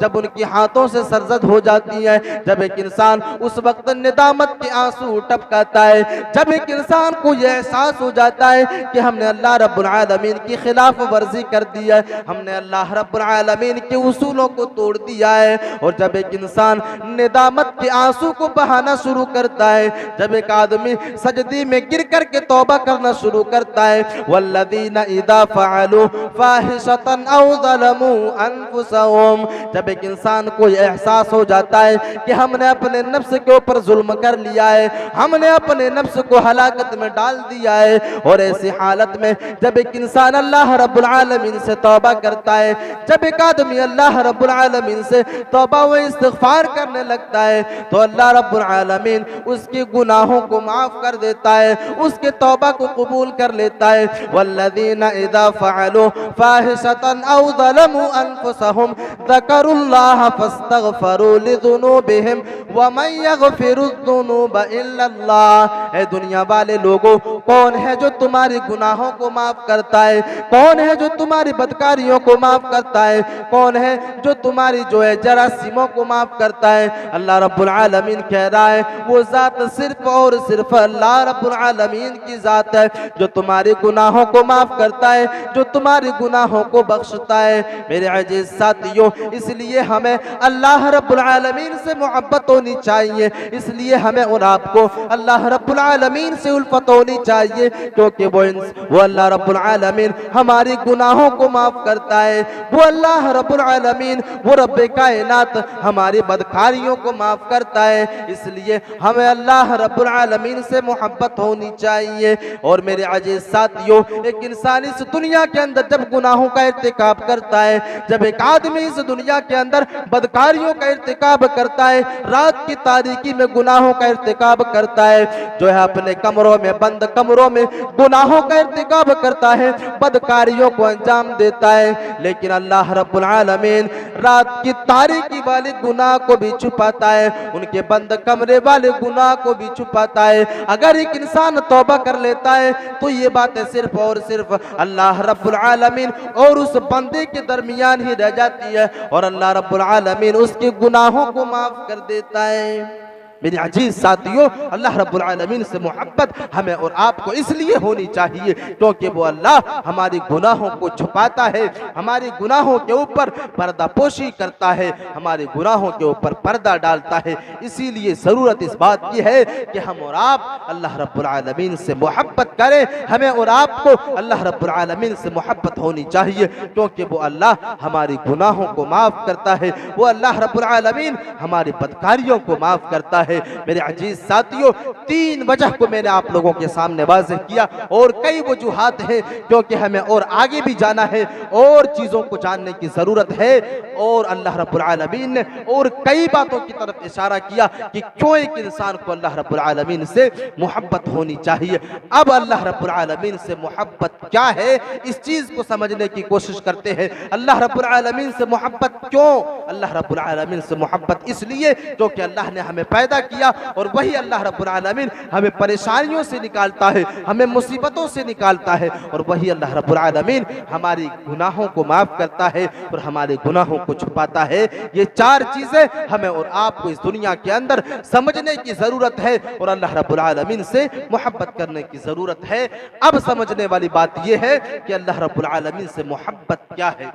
जब उनके हाथों से सरजद हो जाती है, जब एक इंसान उस वक्त निदामत के आंसू टपकाता है, जब एक इंसान को यह एहसास हो जाता है कि हमने अल्लाह रब्बुल आलमीन की खिलाफ वर्जी कर दी है, हमने अल्लाह रब्बुल आलमीन के उसूलों को तोड़ दिया है, और जब एक इंसान निदामत के आंसू को बहाना शुरू करता है, जब एक आदमी सजदी में गिर करके तौबा करना शुरू करता है, वल्लज़ीना इज़ा फ़अलू फ़ाहिशतन औ ज़लमू अनफुसहुम, जब एक इंसान को एहसास हो जाता है कि हमने अपने नफ्स के ऊपर जुल्म कर लिया है, हमने अपने नफ्स को हलाकत में डाल दिया है, और ऐसी हालत में जब एक इंसान अल्लाह रब्बुल आलमीन से तौबा करता है, जब एक आदमी अल्लाह रब्बुल आलमीन से तौबा व इस्तिग़फ़ार करने लगता है, तो अल्लाह रब्बुल आलमीन उसके गुनाहों को माफ कर देता है, उसके तौबा को कबूल कर लेता है। वल्लज़ीना इज़ा फ़अलू फ़ाहिशतन औ ज़लमू अनफुसहुम ज़करुल्लाह फ़स्तग़फ़रू लिज़ुनूबिहिम व मन यग़फ़िरुज़्ज़ुनूबा इल्लल्लाह। ऐ दुनिया वाले लोगों, कौन है जो तुम्हारी गुनाहों को माफ करता है, कौन है जो तुम्हारी बदकारियों को माफ करता है, कौन है जो तुम्हारी जो है जरासीमों को माफ करता है। अल्लाह रब्बुल आलमीन कह रहा है, वो ज़ात सिर्फ और सिर्फ अल्लाह रब्बुल आलमीन की ज़ात है जो तुम्हारे गुनाहों को माफ करता है, जो तुम्हारे गुनाहों को बख्शता है। मेरे अजीज साथियों, इसलिए हमें अल्लाह रब्बुल आलमीन से मोहब्बत होनी चाहिए, इसलिए हमें और आपको अल्लाह रब्बुल आलमीन से उल्फत होनी चाहिए, क्योंकि वो अल्लाह रब्बुल आलमीन हमारे गुनाहों को माफ करता है। वो अल्लाह रब्बुल आलमीन, वो रब्बे कायनात हमारी बदकारियों बदकारियों को माफ करता है। इसलिए हमें अल्लाह रब्बुल आलमीन से मोहब्बत होनी चाहिए। और मेरे अजीज साथियों, एक इंसान इस दुनिया के अंदर जब गुनाहों का इर्तिकाब करता है, जब एक आदमी इस दुनिया के अंदर बदकारियों का इर्तिकाब करता है, रात की तारीकी में गुनाहों का इर्तिकाब करता है, जो है अपने कमरों में, बंद कमरों में गुनाहों का इर्तिकाब करता है, बदकारियों को अंजाम देता है, लेकिन अल्लाह रब्बुल आलमीन रात की तारीकी वाले गुनाह को भी छुपाता है, उनके बंद कमरे वाले गुनाह को भी छुपाता है। अगर एक इंसान तौबा कर लेता है तो ये बात सिर्फ और सिर्फ अल्लाह रब्बुल आलमीन और उस बंदे के दरमियान ही रह जाती है, और अल्लाह रब्बुल आलमीन उसके गुनाहों को माफ कर देता है। मेरे अजीज साथियों, अल्लाह रब्बुल आलमीन से मोहब्बत हमें और आपको इसलिए होनी चाहिए क्योंकि वो अल्लाह हमारी गुनाहों को छुपाता है, हमारे गुनाहों के ऊपर पर्दापोशी करता है, हमारे गुनाहों के ऊपर पर्दा डालता है। इसीलिए ज़रूरत इस बात की है कि हम और आप अल्लाह रब्बुल आलमीन से मोहब्बत करें। हमें और आपको अल्लाह रब्बुल आलमीन से मोहब्बत होनी चाहिए क्योंकि वो अल्लाह हमारी गुनाहों को माफ़ करता है, वो अल्लाह रब्बुल आलमीन हमारी बदकारियों को माफ़ करता है। मेरे अजीज साथियों, 3 वजह को मैंने आप लोगों के सामने वाज़ेह किया और कई वजूहात हैं क्योंकि हमें और आगे भी जाना है और चीज़ों को जानने की ज़रूरत है। और अल्लाह रब्बुल आलमीन ने और कई बातों की तरफ इशारा किया कि क्यों एक इंसान को अल्लाह रब्बुल आलमीन से मोहब्बत होनी चाहिए। अब अल्लाह रब्बुल आलमीन से मोहब्बत क्या है, इस चीज़ को समझने की कोशिश करते हैं। अल्लाह रब्बुल आलमीन से मोहब्बत क्यों? अल्लाह रब्बुल आलमीन से मोहब्बत इसलिए क्योंकि अल्लाह ने हमें पैदा किया और वही अल्लाह रब्बुल आलमीन हमें परेशानियों से निकालता है, हमें मुसीबतों से निकालता है, और वही अल्लाह रब्बुल आलमीन हमारी गुनाहों को माफ करता है और हमारे गुनाहों को छुपाता है। ये 4 चीजें हमें और आपको इस दुनिया के अंदर समझने की जरूरत है और अल्लाह रब्बुल आलमीन से मोहब्बत करने की जरूरत है। अब समझने वाली बात यह है कि अल्लाह रब्बुल आलमीन से मोहब्बत क्या है,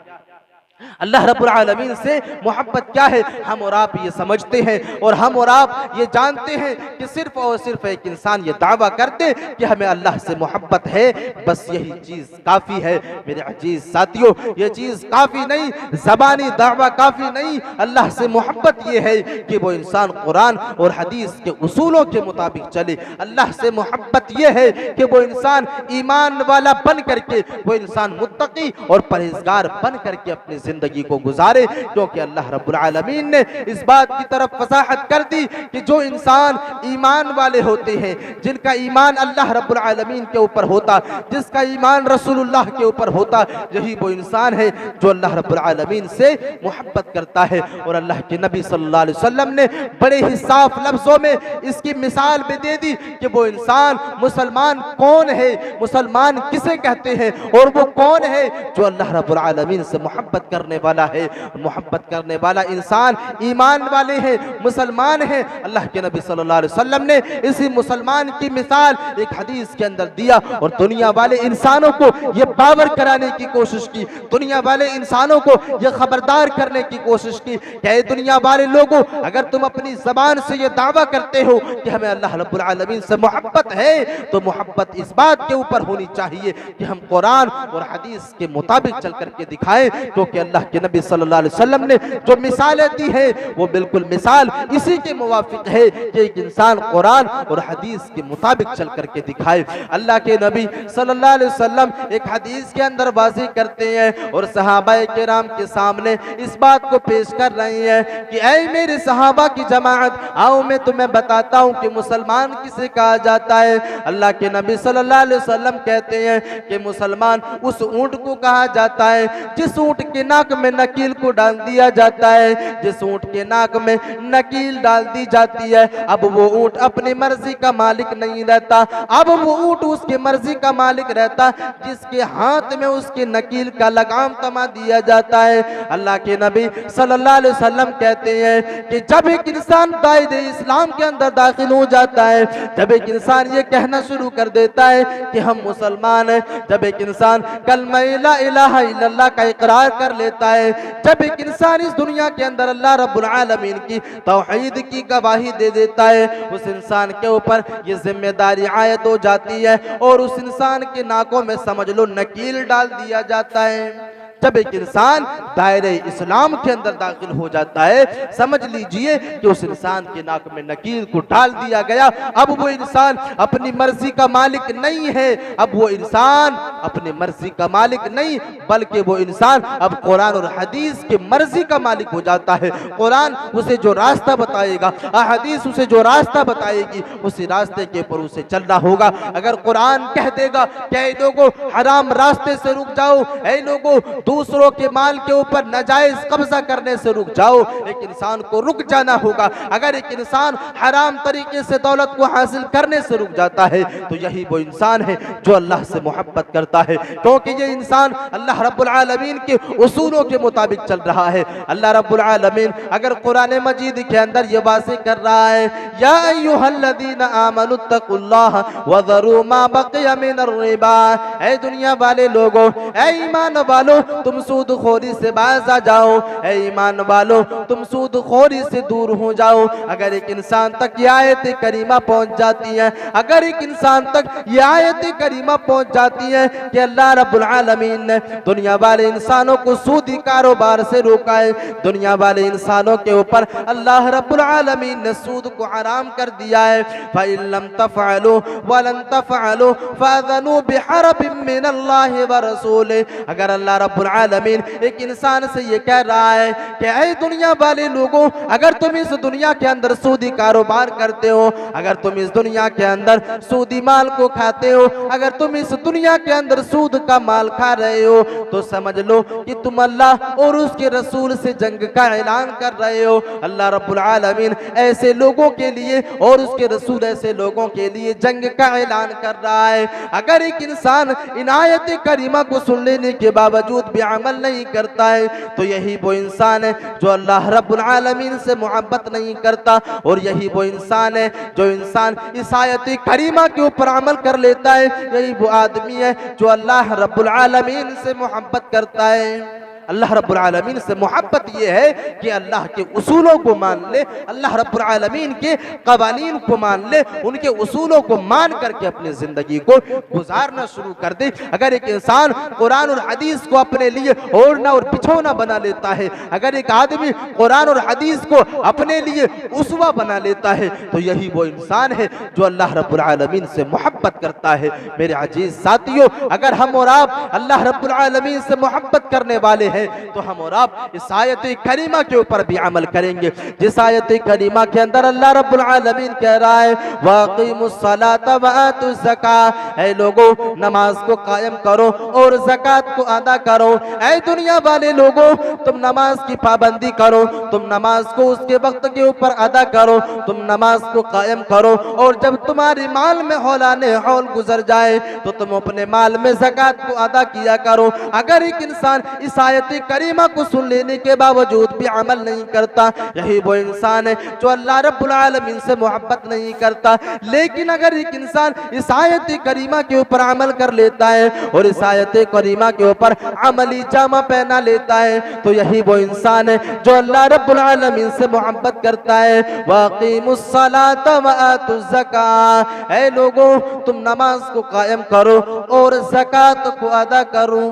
अल्लाह रब्बुल आलमीन से मोहब्बत क्या है। हम और आप ये समझते हैं और हम और आप ये जानते हैं कि सिर्फ और सिर्फ एक इंसान ये दावा करते कि हमें अल्लाह से मोहब्बत है, बस यही चीज़ काफ़ी है। मेरे अजीज साथियों, ये चीज़ काफ़ी नहीं, ज़बानी दावा काफ़ी नहीं। अल्लाह से मोहब्बत ये है कि वो इंसान कुरान और हदीस के उसूलों के मुताबिक चले। अल्लाह से मोहब्बत ये है कि वो इंसान ईमान वाला बन करके, वो इंसान मुत्तकी और परहेजगार बन करके अपनी जिंदगी को गुजारे, क्योंकि अल्लाह रब्बुल आलमीन ने इस बात की तरफ वसाहत कर दी कि जो इंसान ईमान वाले होते हैं, जिनका ईमान अल्लाह रब्बुल आलमीन के ऊपर होता, जिसका ईमान रसूलुल्लाह के ऊपर होता, यही वो इंसान है जो अल्लाह रब्बुल आलमीन से मोहब्बत करता है। और अल्लाह के नबी सल्लल्लाहु अलैहि वसल्लम ने बड़े ही साफ लफ्जों में इसकी मिसाल भी दे दी कि वो इंसान मुसलमान कौन है, मुसलमान किसे कहते हैं, और वो कौन है जो अल्लाह रब्बुल आलमीन से मोहब्बत करने वाला है। मोहब्बत करने वाला इंसान ईमान वाले हैं, मुसलमान हैं। अल्लाह के नबी सल्लल्लाहु अलैहि वसल्लम ने इसी मुसलमान की मिसाल एक हदीस के अंदर दिया और दुनिया वाले इंसानों को यह बावर कराने की कोशिश की, दुनिया वाले इंसानों को यह खबरदार करने की कोशिश की कि दुनिया वाले लोगों, अगर तुम अपनी जबान से यह दावा करते हो कि हमें अल्लाह रब्बुल आलमीन से मोहब्बत है, तो मोहब्बत इस बात के ऊपर होनी चाहिए कि हम कुरान और हदीस के मुताबिक चल करके दिखाएं, क्योंकि अल्लाह के नबी सल्लल्लाहु अलैहि वसल्लम ने जो मिसालें दी है वो बिल्कुल मिसाल इसी के मुवाफिक है कि एक इंसान कुरान और हदीस के मुताबिक चल करके दिखाए। अल्लाह के नबी सल्लल्लाहु अलैहि वसल्लम एक हदीस के अंदर वाज़ेह करते हैं और सहाबाए किराम के सामने इस बात को पेश कर रहे हैं कि ऐ मेरे सहाबा की जमाअत, आओ मैं तुम्हें बताता हूँ कि मुसलमान किसे कहा जाता है। अल्लाह के नबी सल्लल्लाहु अलैहि वसल्लम कहते हैं कि मुसलमान उस ऊंट को कहा जाता है जिस ऊंट के नाक में नकील को डाल दिया जाता है, जिस ऊंट के नाक में नकील डाल दी जाती है। अब वो ऊंट अपनी मर्जी का मालिक नहीं रहता, अब वो ऊंट उसके मर्जी का मालिक रहता जिसके हाथ में उसके नकील का लगाम थमा दिया जाता है। अल्लाह के नबी सल्लल्लाहु अलैहि वसल्लम कहते हैं कि जब एक इंसान दायरे इस्लाम के अंदर दाखिल हो जाता है, जब एक इंसान ये कहना शुरू कर देता है कि हम मुसलमान हैं, जब एक इंसान कलमा ला इलाहा इल्लल्लाह का इकरार कर लेता है, जब एक इंसान इस दुनिया के अंदर अल्लाह रब्बुल आलमीन की तौहीद की गवाही दे देता है, उस इंसान के ऊपर ये जिम्मेदारी आयत हो जाती है और उस इंसान के नाकों में समझ लो नकील डाल दिया जाता है। जब एक इंसान दायरे इस्लाम के अंदर दाखिल हो जाता है, समझ लीजिए कि उस इंसान के नाक में नकीर को डाल दिया गया। अब वो इंसान अपनी मर्जी का मालिक नहीं है, अब वो इंसान अपनी मर्जी का मालिक नहीं, बल्कि वो इंसान अब कुरान और हदीस की मर्जी का मालिक हो जाता है। कुरान उसे जो रास्ता बताएगा, हदीस उसे जो रास्ता बताएगी, उसी रास्ते के ऊपर उसे चलना होगा। अगर कुरान कह देगा कि ऐ लोगों हराम रास्ते से रुक जाओ, ऐ लोगों दूसरों के माल के ऊपर नाजायज कब्जा करने से रुक जाओ, एक इंसान को रुक जाना होगा। अगर एक इंसान हराम तरीके से दौलत को हासिल करने से रुक जाता है तो यही वो इंसान है जो अल्लाह से मोहब्बत करता है, क्योंकि ये इंसान अल्लाह रब्बुल आलमीन के उसूलों के मुताबिक चल रहा है। अल्लाह रब्बुल आलमीन अगर कुरान मजीद के अंदर ये वाज़ेह कर रहा है, या अय्युहल्लज़ीना आमनुत्तकुल्लाह व ज़रू मा बक़िया मिनर रिबा, ऐ दुनिया वाले लोगों, ऐ ईमान वालों, तुम सूदखोरी से बाज आ जाओ, ऐ ईमान वालों तुम सूदखोरी से दूर हो जाओ। अगर एक इंसान तक ये आयत करीमा पहुंच जाती है, अगर एक इंसान तक ये आयत करीमा पहुंच जाती है कि अल्लाह रब्बुल आलमीन ने दुनिया वाले इंसानों को सूदी कारोबार से रोका है, दुनिया वाले इंसानों के ऊपर अल्लाह रब्बुल आलमीन ने सूद को हराम कर दिया है, फ़इन लम तफ़अलू व लन तफ़अलू फ़अज़नू बिहर्बिन मिनल्लाहि व रसूलिही। अगर अल्लाह रब्बुल आलमीन एक इंसान से ये कह रहा है कि ऐ दुनिया वाले लोगों, अगर तुम इस दुनिया के अंदर सूदी कारोबार करते हो, अगर तुम इस दुनिया के अंदर सूदी माल को खाते हो, अगर तुम इस दुनिया के अंदर सूद का माल खा रहे हो, तो समझ लो कि तुम अल्लाह और उसके रसूल से जंग का ऐलान कर रहे हो। अल्लाह रब्बुल आलमीन ऐसे लोगों के लिए और उसके रसूल ऐसे लोगों के लिए जंग का ऐलान कर रहा है। अगर एक इंसान इन आयत करीमा को सुन लेने के बावजूद भी अमल नहीं करता है तो यही वो इंसान है जो अल्लाह रब्बुल आलमीन से मोहब्बत नहीं करता, और यही वो इंसान है जो इंसान इस आयत करीमा के ऊपर अमल कर लेता है, यही वो आदमी है जो अल्लाह रब्बुल आलमीन से मोहब्बत करता है। अल्लाह रब्बुल आलमीन से मोहब्बत ये है कि अल्लाह के उसूलों को मान ले, अल्लाह रब्बुल आलमीन के कवानीन को मान ले, उनके उसूलों को मान करके अपनी जिंदगी को गुजारना शुरू कर दे। अगर एक इंसान कुरान और हदीस को अपने लिए ओढ़ना और बिछौना बना लेता है, अगर एक आदमी कुरान और हदीस को अपने लिए उसवा बना लेता है तो यही वो इंसान है जो अल्लाह रब्बुल आलमीन से मोहब्बत करता है। मेरे अजीज साथियों, अगर हम और आप अल्लाह रब्बुल आलमीन से मोहब्बत करने वाले हैं तो हम और आप इस आयत करीमा के ऊपर भी अमल करेंगे, जिस आयत करीमा के अंदर अल्लाह रब्बुल आलमीन कह रहा है वाक़िमुस्सलाता व आतुज़ ज़कात, ऐ लोगों नमाज को कायम करो और ज़कात को अदा करो। ऐ दुनिया वाले लोगों, तुम नमाज की पाबंदी करो, तुम नमाज को उसके वक्त के ऊपर अदा करो, तुम नमाज को कायम करो, और जब तुम्हारे माल में हौलाने हौल गुजर जाए तो तुम अपने माल में ज़कात को अदा किया करो। अगर एक इंसान इस आयत करीमा को सुन लेने के बावजूद भी अमल नहीं करता, यही वो इंसान है जो अल्लाह रब्बुल आलमीन से मोहब्बत नहीं करता। लेकिन अगर एक इंसान इस आयत करीमा के ऊपर अमल कर लेता है और इस आयत करीमा के ऊपर अमली जामा पहना लेता है तो यही वो इंसान है जो अल्लाह रब्बुल आलमीन से मोहब्बत करता है। वाक़िमुस्सलाता व आतुज़ ज़कात, ऐ लोगों तुम नमाज को कायम करो और ज़कात को अदा करो।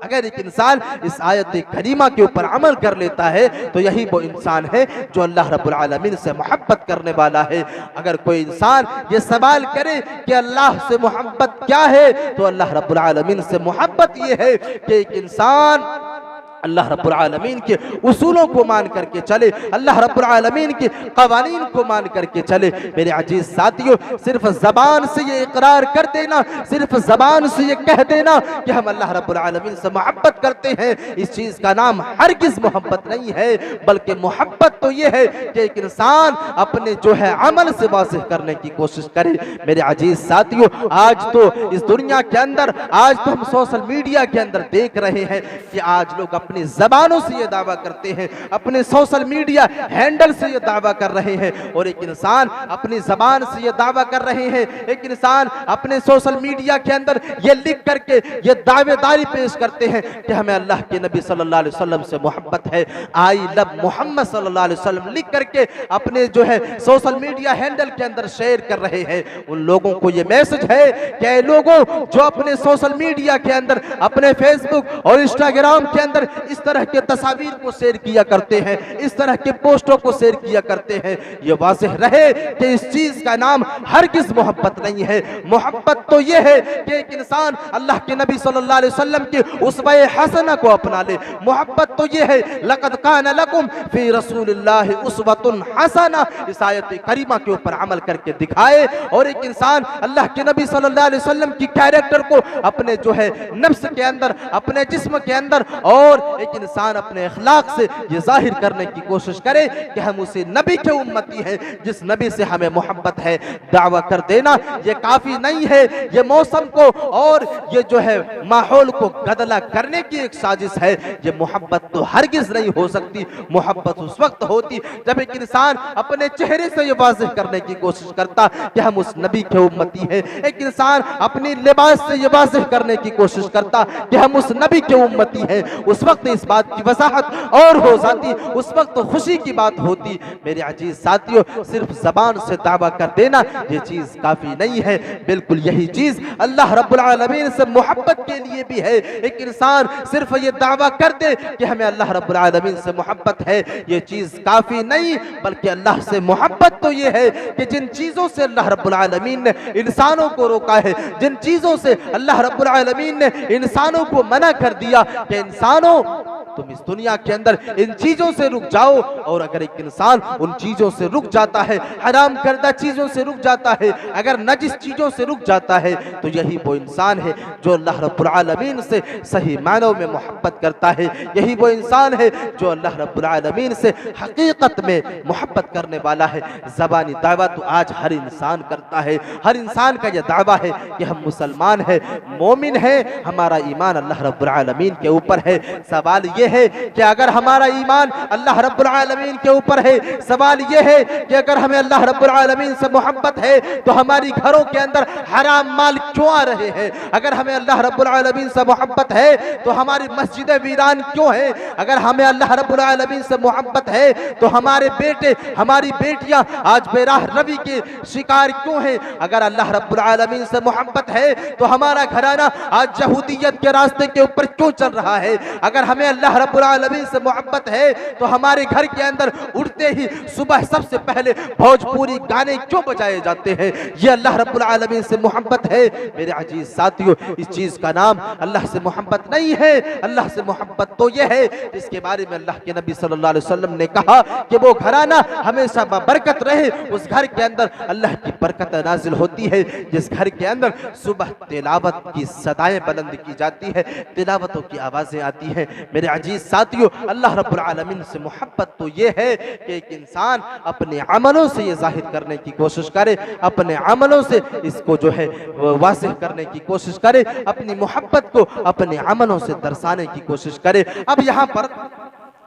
अगर एक इंसान इस आयत करीमा के ऊपर अमल कर लेता है तो यही वो इंसान है जो अल्लाह रब्बुल आलमीन से मोहब्बत करने वाला है। अगर कोई इंसान ये सवाल करे कि अल्लाह से मोहब्बत क्या है, तो अल्लाह रब्बुल आलमीन से मोहब्बत ये है कि एक इंसान अल्लाह रब्बुल आलमीन के उसूलों को मान करके चले, अल्लाह रब्बुल आलमीन के कवानीन को मान करके चले। मेरे अजीज साथियों, सिर्फ जबान से ये इकरार कर देना, सिर्फ जबान से ये कह देना कि हम अल्लाह रब्बुल आलमीन से मोहब्बत करते हैं, इस चीज का नाम हरगिज़ मोहब्बत नहीं है, बल्कि मोहब्बत तो ये है कि एक इंसान अपने जो है अमल से वाज़ेह करने की कोशिश करे। मेरे अजीज साथियों, आज तो इस दुनिया के अंदर, आज तो हम सोशल मीडिया के अंदर देख रहे हैं कि आज लोग अपनी जबानों से ये दावा करते हैं, अपने सोशल मीडिया हैंडल से ये दावा कर रहे हैं, और एक इंसान अपनी जबान से ये दावा कर रहे हैं, एक इंसान अपने सोशल मीडिया के अंदर ये लिख करके ये दावेदारी पेश करते हैं कि हमें अल्लाह के नबी सल्लल्लाहु अलैहि वसल्लम से मोहब्बत है, आई लव मोहम्मद सल्लल्लाहु अलैहि वसल्लम लिख करके अपने जो है सोशल मीडिया हैंडल के अंदर शेयर कर रहे हैं। उन लोगों को ये मैसेज है कि लोगों जो अपने सोशल मीडिया के अंदर, अपने फेसबुक और इंस्टाग्राम के अंदर इस तरह के तस्वीर को शेयर किया करते हैं, इस तरह के पोस्टों को शेयर किया करते हैं, ये वाज़ेह रहे कि इस चीज का नाम हरगिज़ मोहब्बत नहीं है। मोहब्बत तो ये है कि एक इंसान अल्लाह के नबी सल्लल्लाहु अलैहि वसल्लम की उसवे हसना को अपना ले। मोहब्बत तो ये है लक़द काना लकुम फी रसूलिल्लाहि उस्वतुन हसना, इस आयत करीमा के ऊपर अमल करके दिखाए, और एक इंसान अल्लाह के नबी सल्लल्लाहु अलैहि वसल्लम की कैरेक्टर को अपने जो है नफ्स के अंदर, अपने जिस्म के अंदर, और एक इंसान अपने अखलाक से ये जाहिर करने की कोशिश करे कि हम उसी नबी के उम्मती हैं जिस नबी से हमें मोहब्बत है। दावा कर देना ये काफी नहीं है, ये मौसम को और ये जो है माहौल को गदला करने की एक साजिश है। ये मोहब्बत तो हरगिज नहीं हो सकती। मोहब्बत उस वक्त होती जब एक इंसान अपने चेहरे से ये वाज़ेह करने की कोशिश करता कि हम उस नबी के उम्मती हैं। एक इंसान अपनी लिबास से ये वाज़ेह करने की कोशिश करता कि हम उस नबी के उम्मती हैं। उस वक्त इस बात की वजाहत और हो जाती, उस वक्त तो खुशी की बात होती। मेरे अजीज साथियों, सिर्फ जबान से दावा कर देना ये चीज काफी नहीं है। बिल्कुल यही चीज अल्लाह रब्बुल आलमीन से मोहब्बत के लिए भी है। एक इंसान सिर्फ ये दावा कर दे कि हमें अल्लाह रब्बुल आलमीन से मोहब्बत है, ये चीज काफी नहीं, बल्कि अल्लाह से मोहब्बत तो ये है कि जिन चीजों से अल्लाह रब्बुल आलमीन ने इंसानों को रोका है, जिन चीजों से अल्लाह रब्बुल आलमीन ने इंसानों को मना कर दिया कि इंसानों तुम इस दुनिया के अंदर इन चीजों से रुक जाओ, और अगर एक इंसान उन चीजों से रुक जाता है, हराम करदा चीजों से रुक जाता है, अगर नजिस चीजों से रुक जाता है, तो यही वो इंसान है जो अल्लाह रब्बुल आलमीन से सही मानों में मोहब्बत करता है। यही वो इंसान है जो अल्लाह रब्बुल आलमीन से हकीकत में मोहब्बत करने वाला है। ज़बानी दावा तो आज हर इंसान करता है। हर इंसान का यह दावा है कि हम मुसलमान हैं, मोमिन हैं, हमारा ईमान अल्लाह रब्बुल आलमीन के ऊपर है। सवाल ये है कि अगर हमारा ईमान अल्लाह रब्बुल आलमीन के ऊपर है, सवाल ये है कि अगर हमें अल्लाह रब्बुल आलमीन से मोहब्बत है तो हमारी घरों के अंदर हराम माल क्यों आ रहे हैं? अगर हमें अल्लाह रब्बुल आलमीन से मोहब्बत है तो हमारी मस्जिदें वीरान क्यों है? अगर हमें अल्लाह रब्बुल आलमीन से मोहब्बत है तो हमारे बेटे, हमारी बेटियां आज बेराह रवि के शिकार क्यों हैं? अगर अल्लाह रब्बुल आलमीन से मोहब्बत है तो हमारा घराना आज यहूदियत के रास्ते के ऊपर क्यों चल रहा है? अगर हमें अल्लाह रब्बुल आलमीन से मोहब्बत है तो हमारे घर के अंदर उठते ही सुबह सबसे पहले भोजपुरी गाने क्यों बजाए जाते हैं? ये अल्लाह रब्बुल आलमीन से मोहब्बत है। मेरे अजीज साथियों, इस चीज का नाम अल्लाह से मोहब्बत नहीं है। अल्लाह से मोहब्बत तो यह है जिसके बारे में अल्लाह के नबी सल्लल्लाहु अलैहि वसल्लम ने कहा कि वो घराना हमेशा बरकत रहे, उस घर के अंदर अल्लाह की बरकत नाजिल होती है। जिस घर के अंदर सुबह तिलावत की सदाएं बुलंद की जाती है, तिलावतों की आवाजें आती हैं। मेरे अजीज साथियों, अल्लाह रब्बुल आलमीन से मोहब्बत तो ये है कि एक इंसान अपने अमलों से ये जाहिर करने की कोशिश करे, अपने अमलों से इसको जो है वाज़ेह करने की कोशिश करे, अपनी मोहब्बत को अपने अमलों से दर्शाने की कोशिश करे। अब यहाँ पर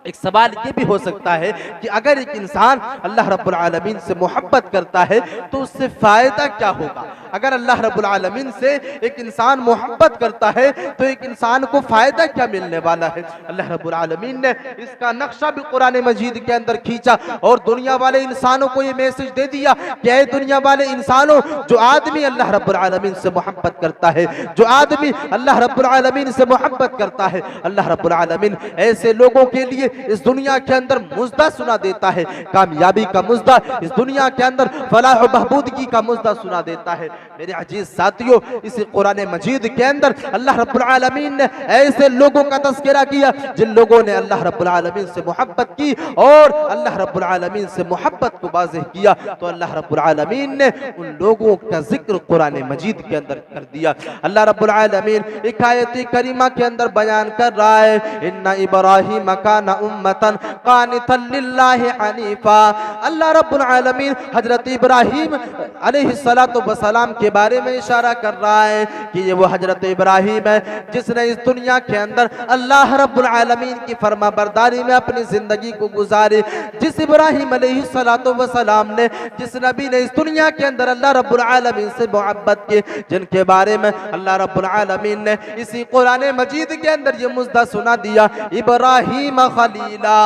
एक सवाल ये भी हो सकता है कि अगर एक इंसान अल्लाह रब्बुल आलमीन से मोहब्बत करता है तो उससे फायदा क्या होगा? अगर अल्लाह रब्बुल आलमीन से एक इंसान मोहब्बत करता है तो एक इंसान को फायदा क्या मिलने वाला है? अल्लाह रब्बुल आलमीन ने इसका नक्शा भी कुरान मजीद के अंदर खींचा और दुनिया वाले इंसानों को ये मैसेज दे दिया कि ऐ दुनिया वाले इंसानों, जो आदमी अल्लाह रब्बुल आलमीन से मोहब्बत करता है, जो आदमी अल्लाह रब्बुल आलमीन से मोहब्बत करता है, अल्लाह रब्बुल आलमीन ऐसे लोगों के लिए इस दुनिया के अंदर मुज़्दा सुना देता है, कामयाबी का मुज़्दा, इस दुनिया के अंदर फलाह व बहबूदगी का मुज़्दा सुना देता है। मेरे अजीज साथियों, इस कुरान मजीद के अंदर अल्लाह रब्बुल आलमीन ने ऐसे लोगों का तज़किरा किया जिन लोगों ने अल्लाह रब्बुल आलमीन से मोहब्बत की और अल्लाह रब्बुल आलमीन से मोहब्बत को वाज़ेह किया, तो अल्लाह रब्बुल आलमीन ने उन लोगों का जिक्र कुरान मजीद के अंदर कर दिया। अल्लाह रब्बुल आलमीन एक आयत करीमा के अंदर बयान कर रहा है, इन्ना इब्राहीम काना उम्मतन कानितन लिल्लाहि हनीफा। अल्लाह रब्बुल आलमीन हजरत इब्राहीम अलैहिस्सलातु वस्सलाम के बारे में इशारा कर रहा है कि ये वो हजरत इब्राहीम है जिसने इस दुनिया के अंदर अल्लाह रब्बुल आलमीन की फरमा बरदारी में अपनी जिंदगी को गुजारी। जिस इब्राहीम अलैहिस्सलातु वस्सलाम ने, जिस नबी ने इस दुनिया के अंदर अल्लाह रब्बुल आलमीन से मोहब्बत की, जिनके बारे में अल्लाह रब्बुल आलमीन ने इसी कुरान मजीद के अंदर ये मुज़्दा सुना दिया, इब्राहीम खलीला।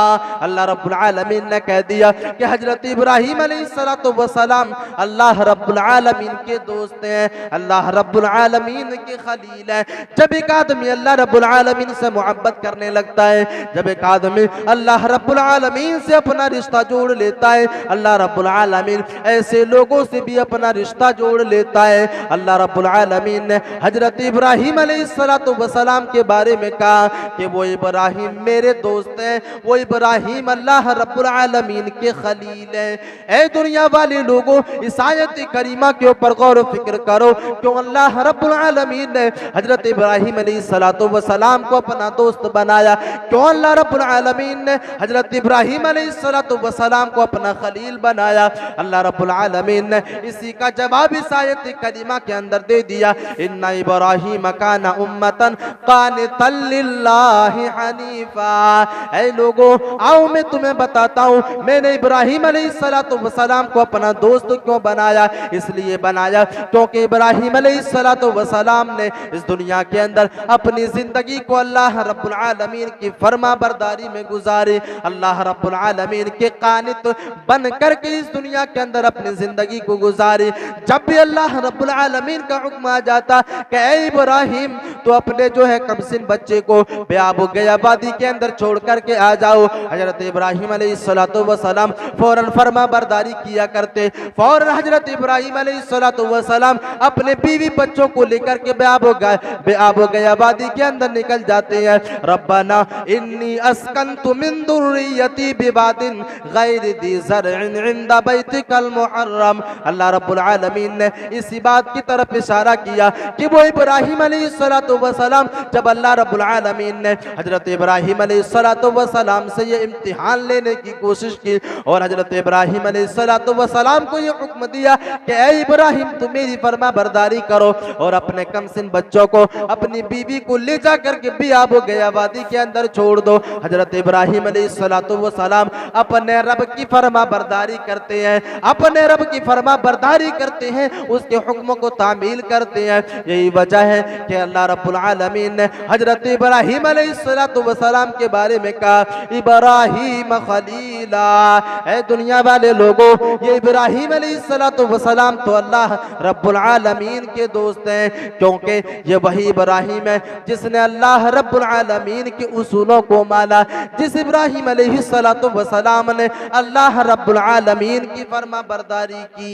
अल्लाह रब्बुल आलमीन ने कह दिया कि हजरत इब्राहीम अलैहिस्सलातु वस्सलाम अल्लाह रब्बुल आलमीन के दोस्त हैं, अल्लाह रब्बुल आलमीन के खलील हैं। जब एक आदमी अल्लाह रब्बुल आलमीन से मोहब्बत करने लगता है, जब एक आदमी अल्लाह रब्बुल आलमीन से अपना रिश्ता जोड़ लेता है, अल्लाह रब्बुल आलमीन ऐसे लोगों से भी अपना रिश्ता जोड़ लेता है। अल्लाह रब्बुल आलमीन ने हजरत इब्राहीम अलैहिस्सलातु वस्सलाम के बारे में कहा कि वो इब्राहीम मेरे दोस्त हैं, वो इब्राहीम अल्लाह रब्बुल आलमीन के खलील हैं। ऐ दुनिया वाले लोगों, इस आयत करीमा के ऊपर गौर फिक्र करो, क्यों अल्लाह रब्बुल आलमीन ने हजरत इब्राहीम अलैहिस्सलातु वस्सलाम को अपना दोस्त बनाया, क्यों अल्लाह रब्बुल आलमीन ने हजरत इब्राहीम अलैहिस्सलातु वस्सलाम को अपना खलील बनाया। अल्लाह रब्बुल आलमीन ने इसी का जवाब इस आयत करीमा के अंदर दे दिया, इन्ना इब्राहीम काना उम्मतन कानितन लिल्लाहि हनीफा। ऐ लोगों, आओ मैं तुम्हें बताता हूँ मैंने इब्राहीम अलैहिस्सलातु वस्सलाम को अपना दोस्त क्यों बनाया। इसलिए बनाया क्योंकि इब्राहीम अलैहिस्सलातु वस्सलाम ने इस दुनिया के अंदर अपनी जिंदगी को अल्लाह रब्बुल आलमीन की फरमा बरदारी में गुजारी, अल्लाह रब्बुल आलमीन के कानित बन करके इस दुनिया के अंदर अपनी जिंदगी को गुजारी। जब भी अल्लाह रब्बुल आलमीन का हुक्म आ जाता कि ऐ इब्राहीम तो अपने जो है कमसिन बच्चे को बेआबो गया वादी के अंदर छोड़ करके आ जाओ, हजरत इब्राहीम अलैहिस्सलातु वस्सलाम फौरन फरमा बरदारी किया करते। फौरन हजरत इब्राहीम अलैहिस्सलातु वस्सलाम अपने बीवी बच्चों को लेकर के बेआबो गया वादी के अंदर निकल जाते हैं। रब्बना इन्नी अस्कंतु मिन दुर्रियती बिवादिन गैरि दी ज़रइन इंदा बैतिकल मुहर्रम। अल्लाह रब्बुल आलमीन ने इसी बात की तरफ इशारा किया कि वो इब्राहीम अलैहिस्सलातु वस्सलाम, जब अल्लाह रब्बुल आलमीन ने हजरत इब्राहीम अलैहिस्सलातु वस्सलाम से ये इम्तिहान लेने की कोशिश की और हजरत इब्राहीम अलैहिस्सलातु वस्सलाम को ये हुक्म दिया कि ऐ इब्राहीम तुम मेरी फरमा बरदारी करो और अपने कमसिन बच्चों को, अपनी बीवी को ले जा करके बियाबो गया वादी के अंदर छोड़ दो। हजरत इब्राहीम अलैहिस्सलातु वस्सलाम अपने रब की फरमा बरदारी करते हैं, अपने रब की फरमा बरदारी करते हैं, उसके हुक्म को तामील करते हैं। यही वजह है कि अल्लाह रब्बुल आलमीन ने हजरत इब्राहीम अलैहिस्सलातु वस्सलाम के बारे में कहा, इब्राहीम खलीला। ऐ दुनिया वाले लोगों, ये इब्राहीम अलैहिस्सलातु वस्सलाम तो अल्लाह रब्बुल आलमीन के दोस्त हैं, क्योंकि ये वही इब्राहीम है जिसने अल्लाह रब्बुल आलमीन के उसूलों को माना, जिस इब्राहीम अलैहिस्सलातु वस्सलाम ने अल्लाह रब्बुल आलमीन की फरमा बरदारी की।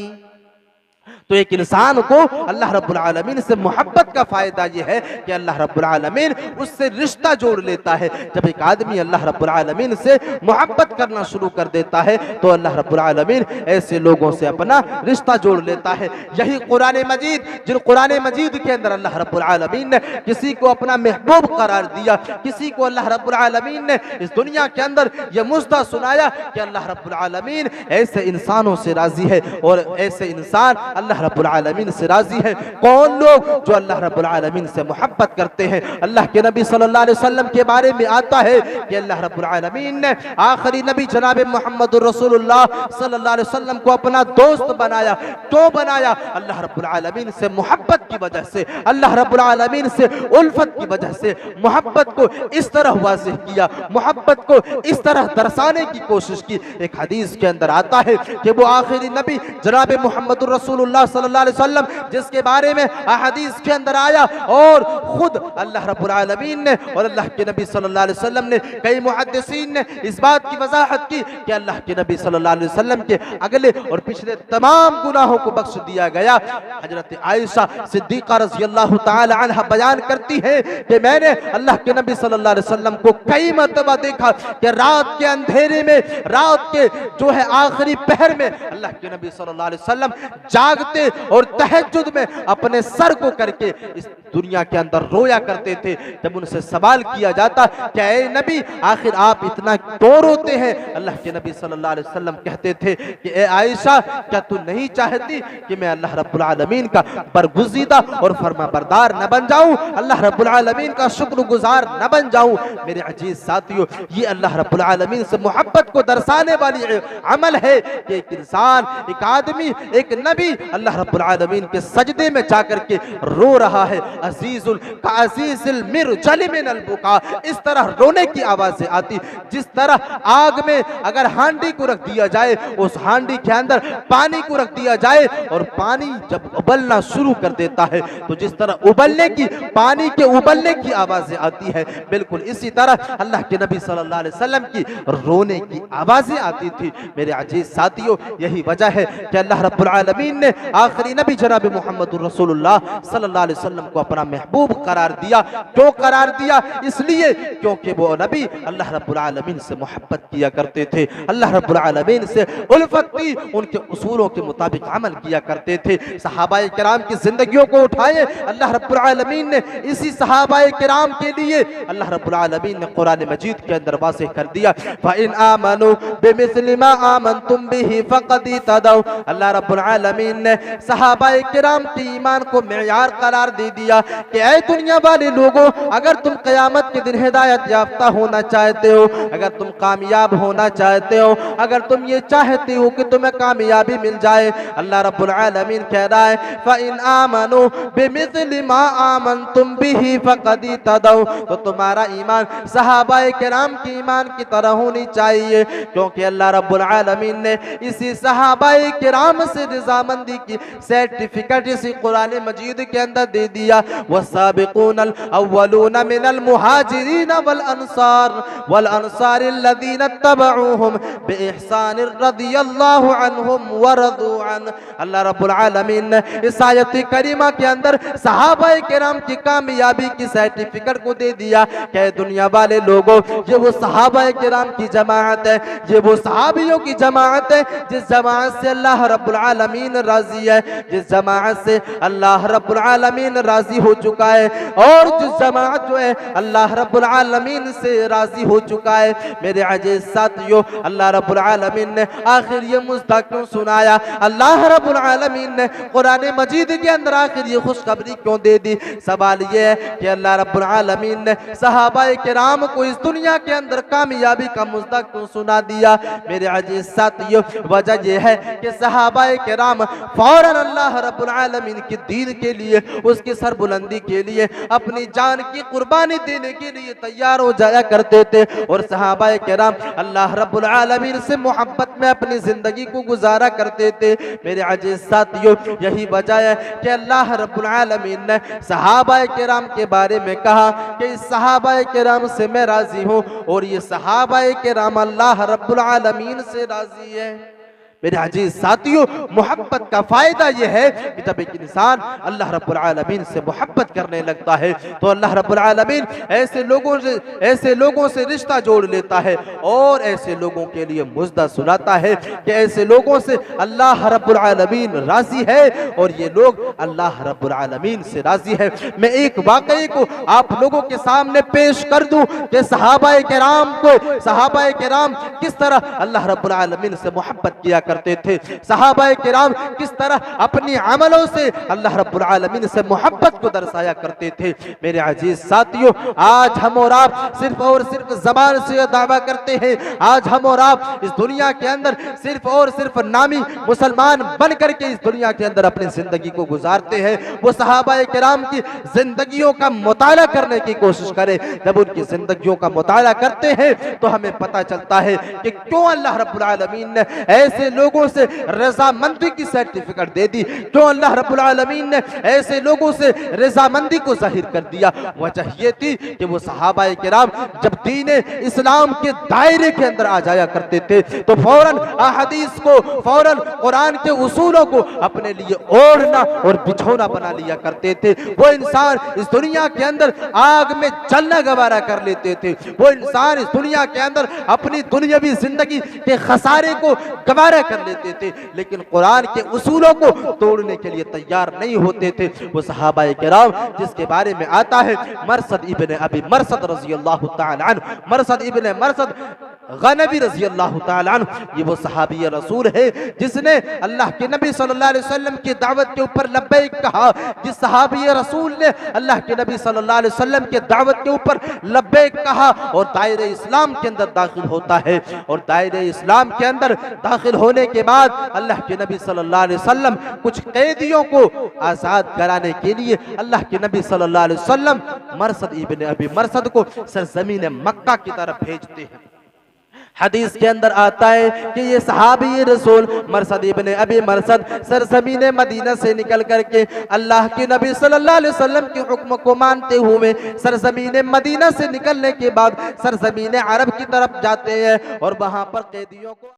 तो एक इंसान को अल्लाह रब्बुल आलमीन से मोहब्बत का फायदा यह है कि अल्लाह रब्बुल आलमीन उससे रिश्ता जोड़ लेता है। जब एक आदमी अल्लाह रब्बुल आलमीन से मोहब्बत करना शुरू कर देता है तो अल्लाह रब्बुल आलमीन ऐसे लोगों से अपना रिश्ता जोड़ लेता है। यही कुरान मजीद, जिन कुरान मजीद के अंदर अल्लाह रब्बुल आलमीन ने किसी को अपना महबूब करार दिया, किसी को अल्लाह रब्बुल आलमीन ने इस दुनिया के अंदर यह मुज़्दा सुनाया कि अल्लाह रब्बुल आलमीन ऐसे इंसानों से राजी है और ऐसे इंसान अल्लाह रब्बुल आलमीन से राजी है। कौन लोग? जो अल्लाह रब्बुल आलमीन से मोहब्बत करते हैं। अल्लाह के नबी सल्लल्लाहु अलैहि वसल्लम के बारे में आता है कि अल्लाह रब्बुल आलमीन ने आखिरी नबी जनाब मुहम्मदुर रसूलुल्लाह सल्लल्लाहु अलैहि वसल्लम को अपना दोस्त बनाया। क्यों बनाया? अल्लाह रब्बुल आलमीन से मोहब्बत की वजह से, अल्लाह रब्बुल आलमीन से उल्फत की वजह से मोहब्बत को इस तरह वाज़ेह किया, मोहब्बत को इस तरह दर्शाने की कोशिश की। एक हदीस के अंदर आता है कि वो आखिरी नबी जनाब मुहम्मदुर रसूलुल्लाह सल्लल्लाहु अलैहि वसल्लम जिसके बारे में अहदीस के अंदर आया और खुद अल्लाह रब्बुल आलमीन ने और अल्लाह के नबी सल्लल्लाहु अलैहि वसल्लम ने, कई मुहद्दिसीन ने इस बात की वजाहत की कि अल्लाह के नबी सल्लल्लाहु अलैहि वसल्लम के अगले और पिछले तमाम गुनाहों को बख्श दिया गया। हजरत आयशा सिद्दीक़ा रज़ियल्लाहु ताला अन्हा बयान करती है कि मैंने अल्लाह के नबी सल्लल्लाहु अलैहि वसल्लम को कई मर्तबा देखा कि रात के अंधेरे में, रात के जो है आखिरी पहर में अल्लाह के नबी सल्लल्लाहु अलैहि वसल्लम जाग जागते और तहज्जुद में अपने सर को करके इस दुनिया के अंदर रोया करते थे। जब उनसे सवाल किया जाता क्या ए नबी आखिर आप इतना क्यों रोते हैं, अल्लाह के नबी सल्लल्लाहु अलैहि वसल्लम कहते थे कि ए आयशा क्या तू नहीं चाहती कि मैं अल्लाह रब्बुल आलमीन का बरगुज़ीदा और फरमाबरदार न बन जाऊं, अल्लाह रब्बुल आलमीन का शुक्रगुजार न बन जाऊं। मेरे अजीज साथियों, ये अल्लाह रब्बुल आलमीन से मोहब्बत को दर्शाने वाली अमल है कि एक इंसान, एक आदमी, एक नबी अल्लाह रब्बुल आलमीन के सजदे में जाकर के रो रहा है। अजीजुल का अजीजुल मिरजल मिनल बुका, इस तरह रोने की आवाजें आती जिस तरह आग में अगर हांडी को रख दिया जाए, उस हांडी के अंदर पानी को रख दिया जाए और पानी जब उबलना शुरू कर देता है तो जिस तरह उबलने की, पानी के उबलने की आवाजें आती है, बिल्कुल इसी तरह अल्लाह के नबी सल्लल्लाहु अलैहि वसल्लम की रोने की आवाजें आती थी। मेरे अजीज साथियों, यही वजह है कि अल्लाह रब्बुल आलमीन ने आखिरी नबी जनाब मुहम्मदुर रसूलुल्लाह सल्लल्लाहु अलैहि वसल्लम को अपना महबूब करार दिया। क्यों करार दिया? इसलिए क्योंकि वो नबी अल्लाह रब्बुल आलमीन से मोहब्बत किया करते थे, अल्लाह रब्बुल आलमीन से उल्फत थी, उनके उसूलों के मुताबिक अमल किया करते थे। सहाबाए किराम की जिंदगियों को उठाए, अल्लाह रब्बुल आलमीन ने इसी सहाबाए किराम के लिए अल्लाह रब्बुल आलमीन ने कुरान मजीद के अंदर वाज़ेह कर दिया, फ़इन आमनू बिमिस्लि मा आमनतुम बिही फ़क़द इहतदौ। अल्लाह रब्बुल आलमीन ने सहाबाए किराम के ईमान को मेयार करार दे दिया कि ऐ दुनिया वाले लोगों, अगर तुम क़यामत के दिन हिदायत याफ्ता होना चाहते हो, अगर तुम कामयाब होना चाहते हो, अगर तुम ये चाहते हो कि तुम्हें कामयाबी मिल जाए, अल्लाह रब्बुल आलमीन कह रहा है फ़इन आमनू बिमिस्लि मा आमनतुम बिही फ़क़द इहतदौ, तो तुम्हारा ईमान सहाबाए किराम के ईमान की तरह होनी चाहिए, क्योंकि अल्लाह रब्बुल आलमीन ने इसी सहाबाए किराम से रज़ामंदी की सर्टिफिकेट इसी कुरान मजीद के अंदर दे दिया। वस्साबिकूनल अव्वलून मिनल मुहाजिरीन वल अंसार लदीन तबऊहुम बिइहसान रदियल्लाहु अन्हुम व रदू अन। अल्लाह रब्बुल आलमीन ने इस आयत करीमा के अंदर सहाबाए किराम की कामयाबी की सर्टिफिकेट को दे दिया कि दुनिया वाले लोगों, ये वो सहाबाए किराम की जमाअत है, ये वो सहाबियों की जमाअत है जिस जमाअत से अल्लाह रब्बुल आलमीन राजी है, जिस जमाअत से अल्लाह रब्बुल आलमीन राजी हो चुका है, और जिस जमाअत जो है अल्लाह रब्बुल आलमीन से राजी हो चुका है। मेरे अजीज साथियों, अल्लाह रब्बुल आलमीन ने आखिर ये मुद्दा क्यों सुनाया? अल्लाह रब्बुल आलमीन ने कुरान मजीद के अंदर आखिर ये खुशखबरी क्यों दे दी? सवाल ये है कि अल्लाह रब्बुल आलमीन ने सहाबाए किराम को इस दुनिया के अंदर कामयाबी का मुद्दा क्यों सुना दिया? मेरे अजीज साथियों, वजह यह है कि सहाबाए किराम फौरन अल्लाह रब्बुल आलमीन के दीन के लिए, उसकी सरबुलंदी के लिए अपनी जान की कुर्बानी देने के लिए तैयार हो जाया करते थे, और सहाबाए किराम अल्लाह रब्बुल आलमीन से मोहब्बत में अपनी जिंदगी को गुजारा करते थे। मेरे अजीज साथियों, यही वजह है कि अल्लाह रब्बुल आलमीन ने सहाबाए किराम के बारे में कहा कि इस सहाबाए किराम से मैं राजी हूँ, और ये सहाबाए किराम अल्लाह रब्बुल आलमीन से राजी है। मेरे अजीज साथियों, मोहब्बत का फायदा यह है कि जब एक इंसान अल्लाह रब्बुल आलमीन से मोहब्बत करने लगता है तो अल्लाह रब्बुल आलमीन ऐसे लोगों से रिश्ता जोड़ लेता है, और ऐसे लोगों के लिए मुज़्दा सुनाता है कि ऐसे लोगों से अल्लाह रब्बुल आलमीन राजी है, और ये लोग अल्लाह रब्बुल आलमीन से राजी है। मैं एक वाक़ये को आप लोगों के सामने पेश कर दूं कि सहाबाए किराम किस तरह अल्लाह रब्बुल आलमीन से मोहब्बत किया करते थे, सहाबाए किराम किस तरह अपनी अमलों से अल्लाह रब्बुल आलमीन से मोहब्बत को दर्शाया करते थे। मेरे अजीज साथियों, आज हम और आप सिर्फ और सिर्फ ज़बान से दावा करते हैं, आज हम और आप इस दुनिया के अंदर सिर्फ और सिर्फ नामी मुसलमान बन करके इस दुनिया के अंदर अपनी जिंदगी को गुजारते हैं। वो सहाबाए किराम की जिंदगियों का मुताला करने की कोशिश करें। जब उनकी जिंदगियों का मुताला करते हैं तो हमें पता चलता है कि क्यों अल्लाह रब्बुल आलमीन ने ऐसे लोगों से रजामंदी की सर्टिफिकेट दे दी, क्यों अल्लाह रब्बुल आलमीन ने ऐसे लोगों से रजामंदी को जाहिर कर दिया। वजह ये थी कि वो सहाबाए किराम जब दीन इस्लाम के दायरे के अंदर आ जाया करते थे तो फौरन अहदीस को, फौरन कुरान के उसूलों को अपने लिए ओढ़ना और बिछौना बना लिया करते थे। वो इंसान इस दुनिया के अंदर आग में जलना गवारा कर लेते थे, वो इंसान इस दुनिया के अंदर अपनी दुनियावी जिंदगी के खसारे को गवारा कर लेते थे, लेकिन कुरान के उसूलों को तोड़ने के लिए तैयार नहीं होते थे। वो सहाबा किराम जिसके बारे में आता है मरसद इब्ने अबी मरसद रज़ी अल्लाह ताला अन्हु, मरसद इब्ने मरसद गनवी रज़ी अल्लाह ताला अन्हु, ये वो सहाबी रसूल है जिसने अल्लाह के नबी सल्लल्लाहु अलैहि वसल्लम की दावत के ऊपर लब्बैक कहा। जिस सहाबी रसूल ने अल्लाह के नबी सल्लल्लाहु अलैहि वसल्लम के दावत के ऊपर लब्बैक कहा और दायरे इस्लाम के अंदर दाखिल होता है, और दायरे इस्लाम के अंदर दाखिल होने के बाद अल्लाह के नबी सल्लल्लाहु अलैहि वसल्लम कुछ कैदियों को आजाद कराने के लिए अल्लाह के नबी सल्लल्लाहु अलैहि वसल्लम मरसद इब्ने अबी मरसद को सरजमीन मक्का की तरफ भेजते हैं। हदीस के अंदर आता है कि ये सहाबी रसूल मरसद इब्ने अबी मरसद सरजमीन मदीना से निकल करके अल्लाह के नबी सल्लल्लाहु अलैहि वसल्लम के हुक्म को मानते हुए सरजमीन मदीना से निकलने के बाद सरजमीन अरब की तरफ जाते हैं और वहां पर कैदियों को